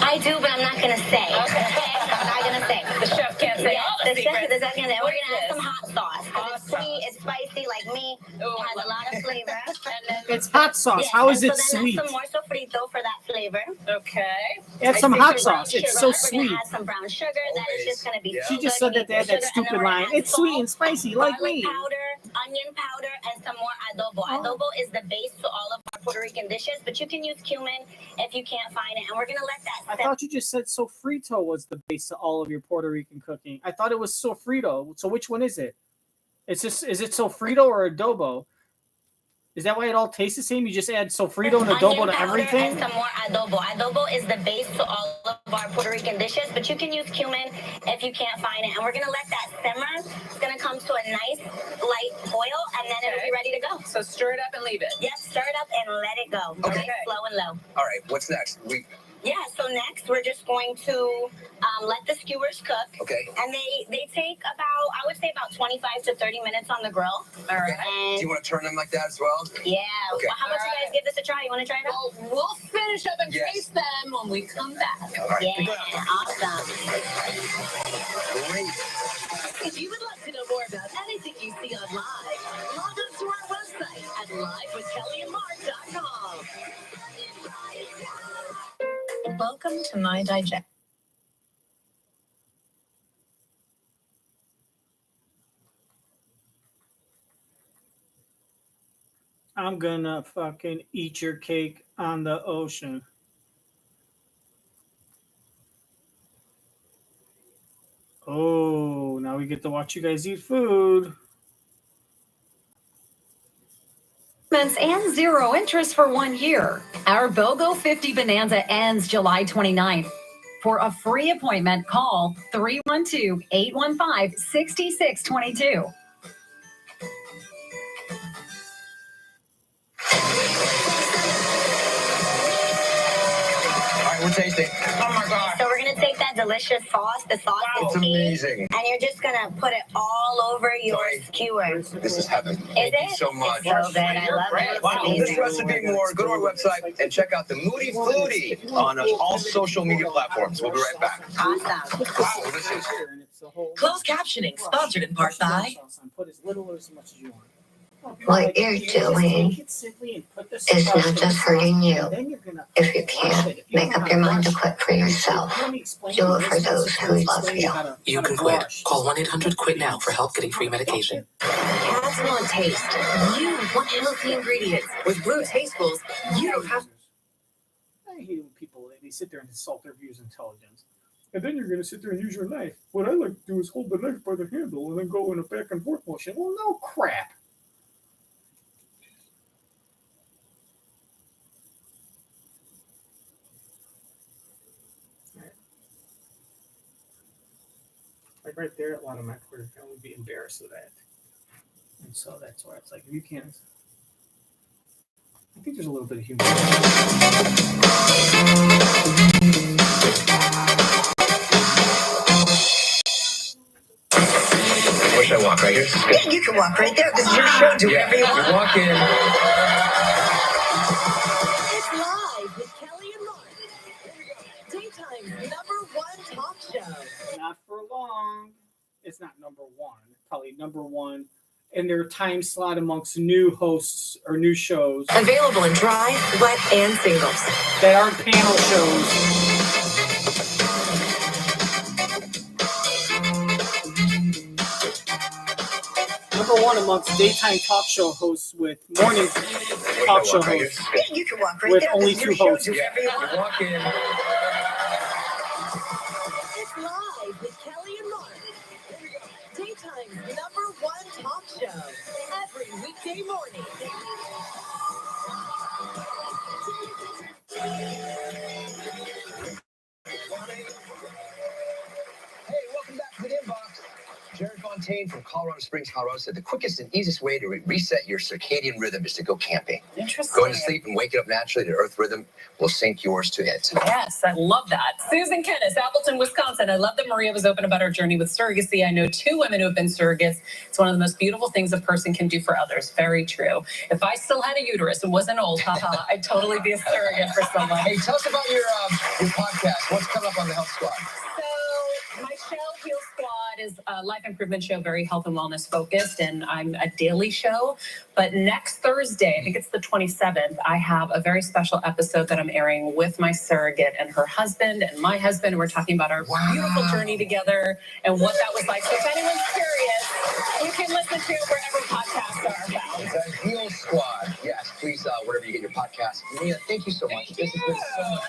I do, but I'm not going to say. Okay. I'm not going to say. The chef can't say Yes, all the the second, secrets. the second, then What we're gonna is add some this? hot sauce. 'Cause Hot it's sweet, sauce. it's spicy like me. Oh, It has I a lot of flavor. And then, It's hot sauce. Yes, How is and it so then sweet? add some more sofrito for that flavor. okay. Add some Some hot brown sauce. It's sugar. so We're sweet. gonna add some brown sugar. That is just gonna be Yeah. She so just good. said that they had that You need sugar, and then stupid we're gonna line. add It's sweet salt, and spicy like garlic me. powder, onion powder, and some more adobo. Oh. Adobo is the base to all of our Puerto Rican dishes, but you can use cumin if you can't find it. And we're gonna let that I set. thought you just said sofrito was the base to all of your Puerto Rican cooking. I thought it was sofrito. So which one is it? Is it sofrito or adobo? Is that why it all tastes the same? You just add sofrito and adobo Onion to powder everything? and some more adobo. Adobo is the base to all of our Puerto Rican dishes, but you can use cumin if you can't find it. And we're gonna let that simmer. It's gonna come to a nice light boil, and then it'll be ready to go. So stir it up and leave it. Yep, stir it up and let it go. Okay. Nice, slow and low. All right, what's next? Yeah, so next we're just going to let the skewers cook. Okay. And they take about, I would say about 25 to 30 minutes on the grill. All right. Do And you want to turn them like that as well? yeah, Okay. well, how about you guys give this a try? You want to try it out? Well, we'll finish up and Yes. taste them when we come back. All right. Yeah, awesome. Great. If you would like to know more about anything you see Welcome to my digest. I'm gonna fucking eat your cake on the ocean. Oh, now we get to watch you guys eat food. And 0 interest for 1 year. Our BOGO 50 Bonanza ends July 29th. For a free appointment, call 312-815-6622. All right, we're tasting. Oh my God. So we're gonna take that delicious sauce. The sauce It's is amazing. and you're just gonna put it all over your skewer. This is heaven. Is Thank you it? so much. It's so good. I love it. Wow, this recipe more. Go to our website and check out the Moody Foodie on all social media platforms. We'll be right back. Awesome. Wow, this is. Closed captioning sponsored in part by Put as little or as much as you want. What you're doing is not just hurting you. If you can't, make up your mind to quit for yourself. Do it for those who love you. You can quit. Call 1-800-QUIT now for help getting free medication. Cats want taste. You want healthy ingredients. With Blue Tastefuls, you don't have I hate when people they sit there and insult their viewers' intelligence. And then you're going to sit there and use your knife. What I like to do is hold the knife by the handle and then go in a back and forth motion. Well, no crap. Like right there, a lot of my Twitter family would be embarrassed of that. And so that's why it's like, if you can't. I think there's a little bit of humor. Where should I walk? Right here? You can walk right there. This is your show. Do whatever you want. You walk in. It's live with Kelly and Mark. Daytime's #1 talk show. Not for long. It's not number one. Probably number one in their time slot amongst new hosts or new shows Available in dry, wet, and singles. that aren't panel shows. Number one amongst daytime talk show hosts with morning talk show hosts You can walk right with there. only This is two your hosts. show. Do whatever you want. You walk in. It's live with Kelly and Mark. Daytime's #1 talk show. Every weekday morning. Hey, welcome back to the inbox. Jared Fontaine from Colorado Springs, Colorado said the quickest and easiest way to reset your circadian rhythm is to go camping. Interesting. Going to sleep and waking up naturally to Earth rhythm will sync yours to it. Yes, I love that. Susan Kennis, Appleton, Wisconsin. I love that Maria was open about her journey with surrogacy. I know 2 women who have been surrogates. It's one of the most beautiful things a person can do for others. Very true. If I still had a uterus and wasn't old, I'd totally be a surrogate for someone. Hey, tell us about your podcast. What's coming up on the Health Squad? So my show, Heal Squad, is a life improvement show, very health and wellness focused, and I'm a daily show. But next Thursday, I think it's the 27th, I have a very special episode that I'm airing with my surrogate and her husband and my husband. We're talking about our beautiful journey together and what that was like. So if anyone's curious, you can listen to it wherever podcasts are found. The Heal Squad. Yes, please, wherever you get your podcast. Maria, thank you so much. This has been so much fun.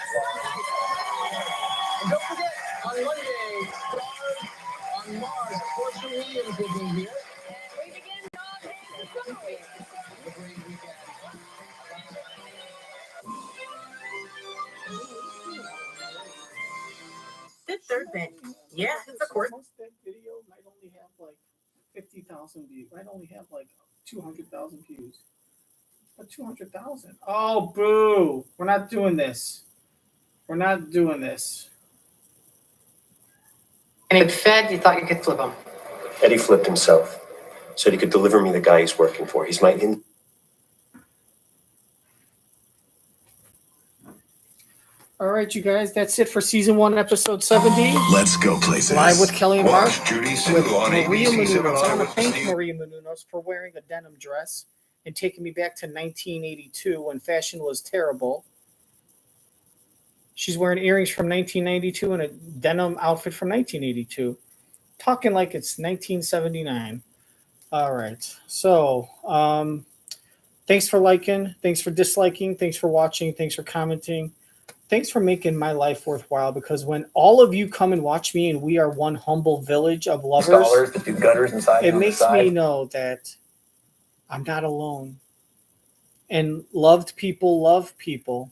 And don't forget, on Monday, Stars on Mars, Portia Williams will be here. And we begin Dog Days of Summer Week. Have a great weekend. Fifth Third Bank. Yeah, of course. That video might only have like 50,000 views. Might only have like 200,000 views. But 200,000. Oh, boo. We're not doing this. We're not doing this. And he fed, you thought you could flip him. Eddie flipped himself. Said he could deliver me the guy he's working for. He's my in. All right, you guys. That's it for season 1, episode 70. Let's go places. Live with Kelly and Mark. Watch Judy Sue With on Maria ABC Menounos. 7 I want with to thank Steve. Maria Menounos for wearing a denim dress and taking me back to 1982 when fashion was terrible. She's wearing earrings from 1992 and a denim outfit from 1982. Talking like it's 1979. All right. So, thanks for liking. Thanks for disliking. Thanks for watching. Thanks for commenting. Thanks for making my life worthwhile, because when all of you come and watch me and we are one humble village of lovers, Scholars that do gutters and siding it on the makes side. me know that I'm not alone. And loved people love people.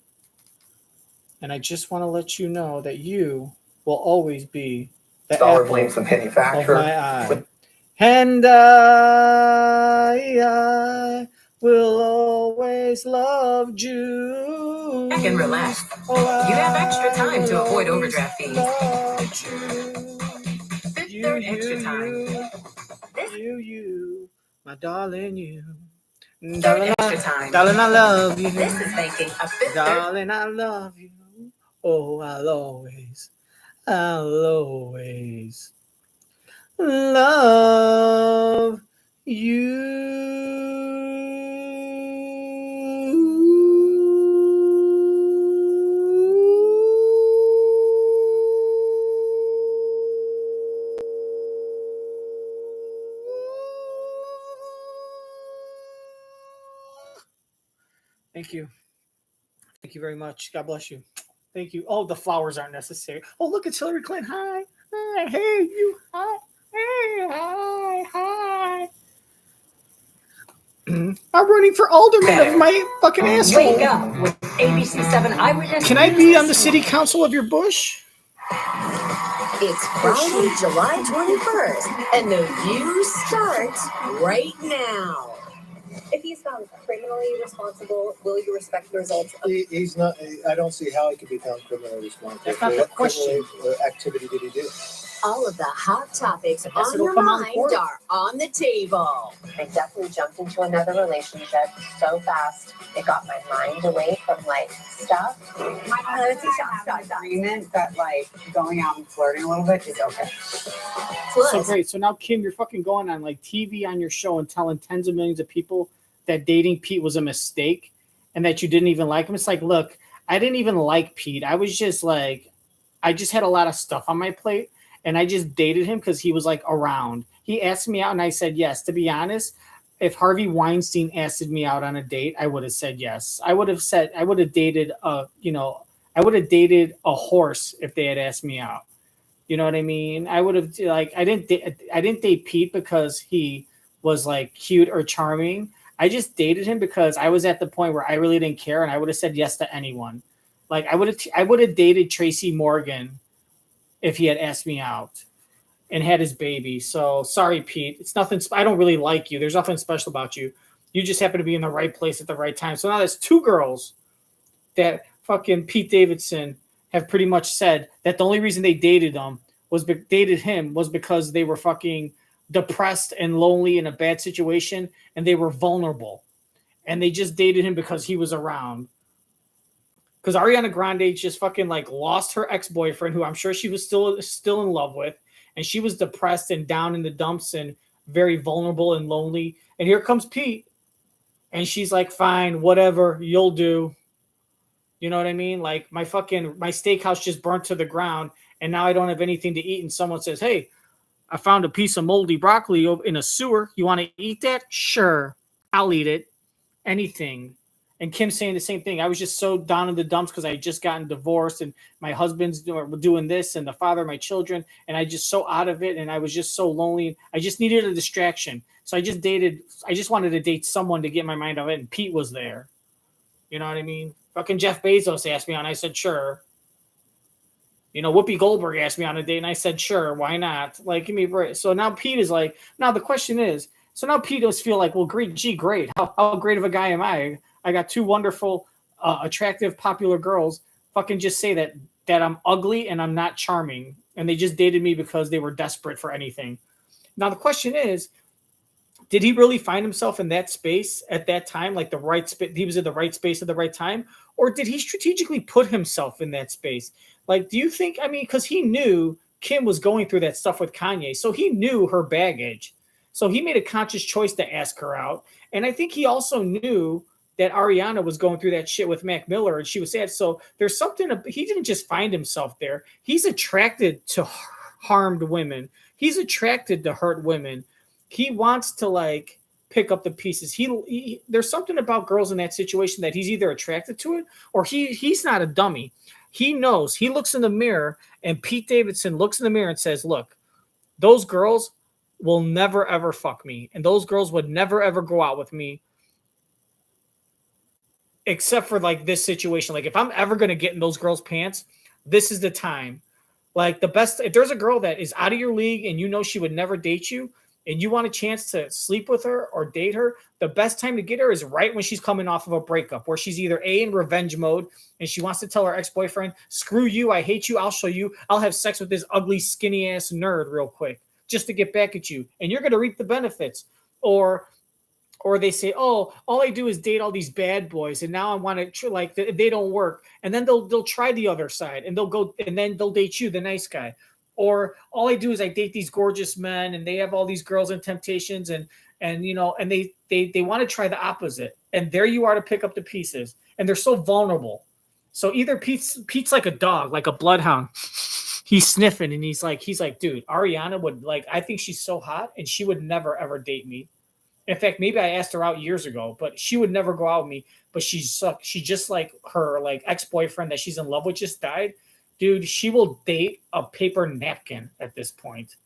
And I just want to let you know that you will always be the Scholar apple blames the of manufacturer. my eye. And I will always love you. I can relax. You have extra time to avoid overdraft fees. Fifth Third Extra Time. You, my darling, you. Third Extra Time. Darling, I love you. This is making a Fifth Third. Darling, I love you. Oh, I'll always love Thank you. Thank you very much. God bless you. Thank you. Oh, the flowers aren't necessary. Oh, look, it's Hillary Clinton. Hi. Hi. Hey, you. Hi. Hey, hi. I'm running for alderman of my fucking asshole. Wake up with ABC7 Eyewitness. Can I be on the city council of your bush? It's Friday, July 21st, and the views start right now. If he's found criminally responsible, will you respect the results? He's not. I don't see how he could be found criminally responsible. That's not the question. What activity did he do? All of the hot topics guess on it'll your come out in mind court. are on the table. I definitely jumped into another relationship so fast. It got my mind away from like stuff. It's a agreement that like going out and flirting a little bit is okay. So great. So now, Kim, you're fucking going on like TV on your show and telling tens of millions of people that dating Pete was a mistake and that you didn't even like him. It's like, look, I didn't even like Pete. I was just like, I just had a lot of stuff on my plate. And I just dated him because he was like around. He asked me out and I said yes. To be honest, if Harvey Weinstein asked me out on a date, I would have said yes. I would have dated a horse if they had asked me out. You know what I mean? I would have I didn't date Pete because he was like cute or charming. I just dated him because I was at the point where I really didn't care and I would have said yes to anyone. Like I would have dated Tracy Morgan if he had asked me out and had his baby. So sorry, Pete. It's nothing. I don't really like you. There's nothing special about you. You just happen to be in the right place at the right time. So now there's two girls that fucking Pete Davidson have pretty much said that the only reason they dated him was because they were fucking depressed and lonely in a bad situation and they were vulnerable. And they just dated him because he was around. Because Ariana Grande just fucking like lost her ex-boyfriend, who I'm sure she was still in love with, and she was depressed and down in the dumps and very vulnerable and lonely. And here comes Pete, and she's like, "Fine, whatever, you'll do." You know what I mean? Like my steakhouse just burnt to the ground, and now I don't have anything to eat. And someone says, "Hey, I found a piece of moldy broccoli in a sewer. You want to eat that? Sure, I'll eat it. Anything." And Kim's saying the same thing. I was just so down in the dumps because I had just gotten divorced and my husband's doing this and the father of my children. And I just so out of it. And I was just so lonely. I just needed a distraction. So I just wanted to date someone to get my mind off it. And Pete was there. You know what I mean? Fucking Jeff Bezos asked me on. I said, sure. You know, Whoopi Goldberg asked me on a date and I said, sure, why not? Like, give me a break. So now Pete is like, now the question is, so now Pete does feel like, well, great. How great of a guy am I? I got two wonderful, attractive, popular girls fucking just say that I'm ugly and I'm not charming. And they just dated me because they were desperate for anything. Now, the question is, did he really find himself in that space at that time? Like the right space, he was in the right space at the right time? Or did he strategically put himself in that space? Like, do you think, because he knew Kim was going through that stuff with Kanye. So he knew her baggage. So he made a conscious choice to ask her out. And I think he also knew that Ariana was going through that shit with Mac Miller and she was sad. So there's something, he didn't just find himself there. He's attracted to harmed women. He's attracted to hurt women. He wants to like pick up the pieces. There's something about girls in that situation that he's either attracted to it or he's not a dummy. He knows. He looks in the mirror and Pete Davidson looks in the mirror and says, look, those girls will never ever fuck me. And those girls would never ever go out with me. Except for like this situation. Like if I'm ever going to get in those girls' pants, this is the time. Like the best, if there's a girl that is out of your league and you know she would never date you and you want a chance to sleep with her or date her, the best time to get her is right when she's coming off of a breakup where she's either A, in revenge mode and she wants to tell her ex-boyfriend, screw you, I hate you, I'll show you, I'll have sex with this ugly skinny ass nerd real quick just to get back at you. And you're going to reap the benefits. Or they say, oh, all I do is date all these bad boys, and now I want to like they don't work, and then they'll try the other side, and they'll go, and then they'll date you, the nice guy. Or all I do is I date these gorgeous men, and they have all these girls and temptations, and you know, and they want to try the opposite, and there you are to pick up the pieces, and they're so vulnerable. So either Pete's like a dog, like a bloodhound. He's sniffing, and he's like, dude, Ariana would like, I think she's so hot, and she would never ever date me. In fact, maybe I asked her out years ago, but she would never go out with me. But she just like her like ex-boyfriend that she's in love with just died. Dude, she will date a paper napkin at this point.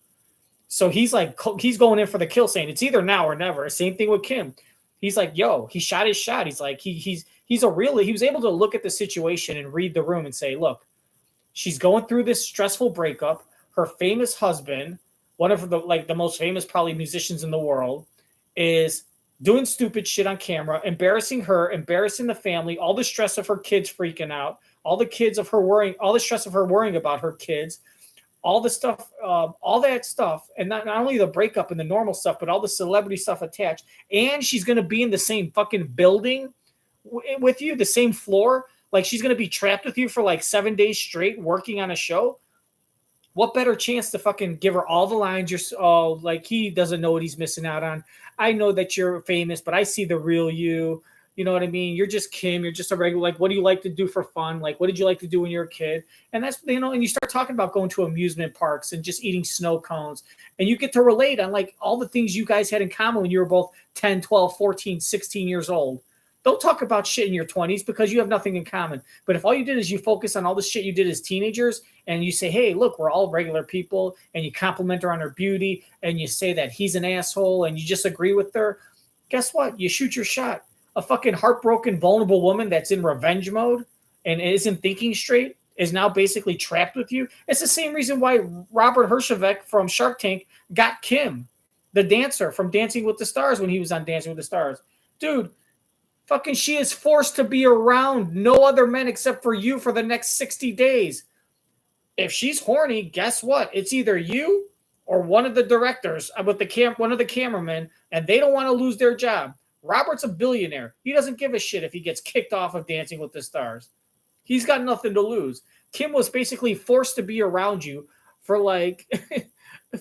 So he's going in for the kill, saying it's either now or never. Same thing with Kim. He's like, yo, he shot his shot. He's like, he was able to look at the situation and read the room and say, look, she's going through this stressful breakup. Her famous husband, one of the most famous probably musicians in the world, is doing stupid shit on camera, embarrassing her, embarrassing the family, all the stress of her kids freaking out, all the stress of her worrying about her kids, all the stuff, all that stuff, and not only the breakup and the normal stuff, but all the celebrity stuff attached. And she's going to be in the same fucking building with you, the same floor. Like she's going to be trapped with you for like 7 days straight working on a show. What better chance to fucking give her all the lines? Like he doesn't know what he's missing out on. I know that you're famous, but I see the real you. You know what I mean? You're just Kim. You're just a regular, like, what do you like to do for fun? Like, what did you like to do when you were a kid? And that's, you know, and you start talking about going to amusement parks and just eating snow cones. And you get to relate on like all the things you guys had in common when you were both 10, 12, 14, 16 years old. Don't talk about shit in your 20s because you have nothing in common. But if all you did is you focus on all the shit you did as teenagers and you say, hey, look, we're all regular people, and you compliment her on her beauty and you say that he's an asshole and you just agree with her, guess what? You shoot your shot. A fucking heartbroken, vulnerable woman that's in revenge mode and isn't thinking straight is now basically trapped with you. It's the same reason why Robert Herjavec from Shark Tank got Kim, the dancer from Dancing with the Stars, when he was on Dancing with the Stars. Dude, fucking she is forced to be around no other men except for you for the next 60 days. If she's horny, guess what? It's either you or one of the directors with one of the cameramen, and they don't want to lose their job. Robert's a billionaire. He doesn't give a shit if he gets kicked off of Dancing with the Stars. He's got nothing to lose. Kim was basically forced to be around you for like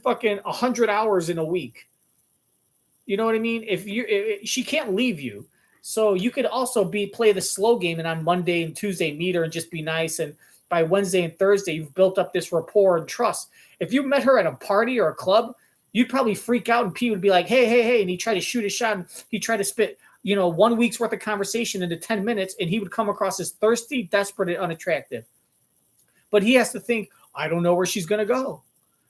fucking 100 hours in a week. You know what I mean? She can't leave you. So you could also play the slow game and on Monday and Tuesday meet her and just be nice. And by Wednesday and Thursday, you've built up this rapport and trust. If you met her at a party or a club, you'd probably freak out and Pete would be like, hey. And he'd try to shoot a shot and he'd try to spit, 1 week's worth of conversation into 10 minutes. And he would come across as thirsty, desperate, and unattractive. But he has to think, I don't know where she's going to go.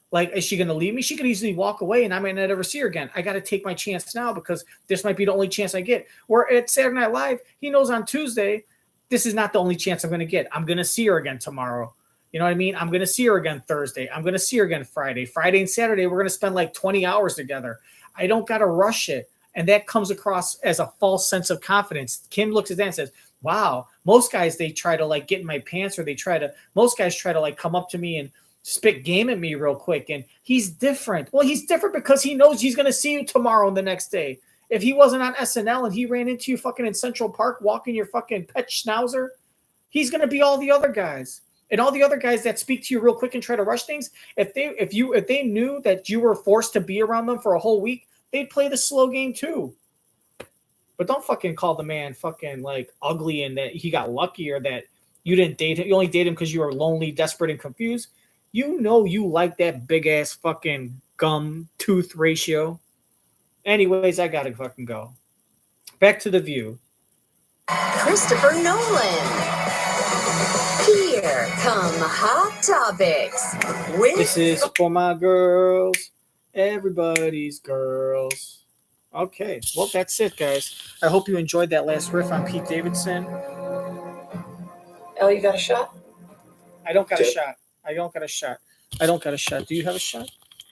Like, is she going to leave me? She could easily walk away and I might not ever see her again. I got to take my chance now because this might be the only chance I get. Where at Saturday Night Live, he knows on Tuesday, this is not the only chance I'm going to get. I'm going to see her again tomorrow. You know what I mean? I'm going to see her again Thursday. I'm going to see her again Friday. Friday and Saturday, we're going to spend like 20 hours together. I don't got to rush it. And that comes across as a false sense of confidence. Kim looks at that and says, wow, most guys, they try to like get in my pants or most guys try to like come up to me and spit game at me real quick. And he's different. Well, he's different because he knows he's going to see you tomorrow and the next day. If he wasn't on SNL and he ran into you fucking in Central Park walking your fucking pet schnauzer, he's going to be all the other guys. And all the other guys that speak to you real quick and try to rush things, if they knew that you were forced to be around them for a whole week, they'd play the slow game too. but don't fucking call the man fucking like ugly and that he got lucky or that you didn't date him. You only date him because you were lonely, desperate, and confused. You know you like that big ass fucking gum tooth ratio. Anyways, I gotta fucking go. Back to the View. Christopher Nolan. Here come Hot Topics. This is for my girls, everybody's girls. Okay, well, that's it, guys. I hope you enjoyed that last riff on Pete Davidson. Elle, you got a shot? I don't got a shot. I don't got a shot. I don't got a shot. Do you have a shot?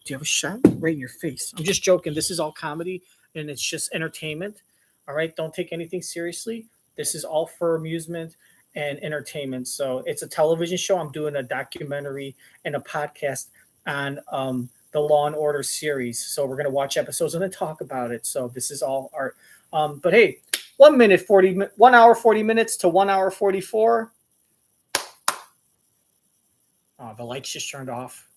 Do you have a shot? Right in your face. I'm just joking. This is all comedy and it's just entertainment. All right. Don't take anything seriously. This is all for amusement and entertainment. So it's a television show. I'm doing a documentary and a podcast on the Law and Order series. So we're gonna watch episodes and then talk about it. So this is all art. But hey, 1 hour 40 minutes to 1 hour 44. Oh, the lights just turned off.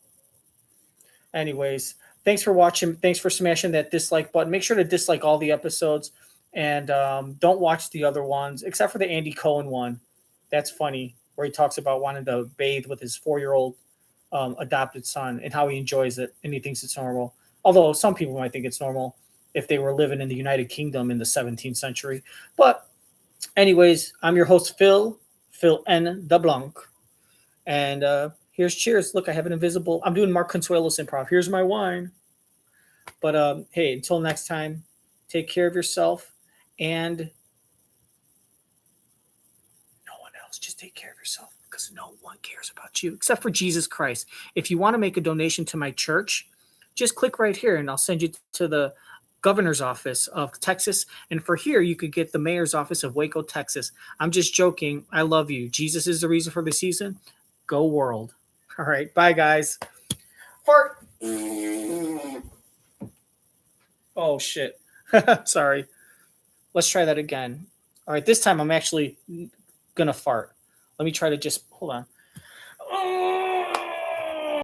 Anyways, thanks for watching. Thanks for smashing that dislike button. Make sure to dislike all the episodes and don't watch the other ones except for the Andy Cohen one. That's funny, where he talks about wanting to bathe with his 4-year-old adopted son and how he enjoys it and he thinks it's normal. Although some people might think it's normal if they were living in the United Kingdom in the 17th century. But anyways, I'm your host, Phil N. DeBlanc. And here's cheers. Look, I have an invisible. I'm doing Mark Consuelos improv. Here's my wine. But hey, until next time, take care of yourself and no one else. Just take care of yourself because no one cares about you except for Jesus Christ. If you want to make a donation to my church, just click right here and I'll send you to the governor's office of Texas. And for here, you could get the mayor's office of Waco, Texas. I'm just joking. I love you. Jesus is the reason for the season. Go world. All right. Bye, guys. Fart. Oh, shit. Sorry. Let's try that again. All right. This time I'm actually going to fart. Let me try to just hold on.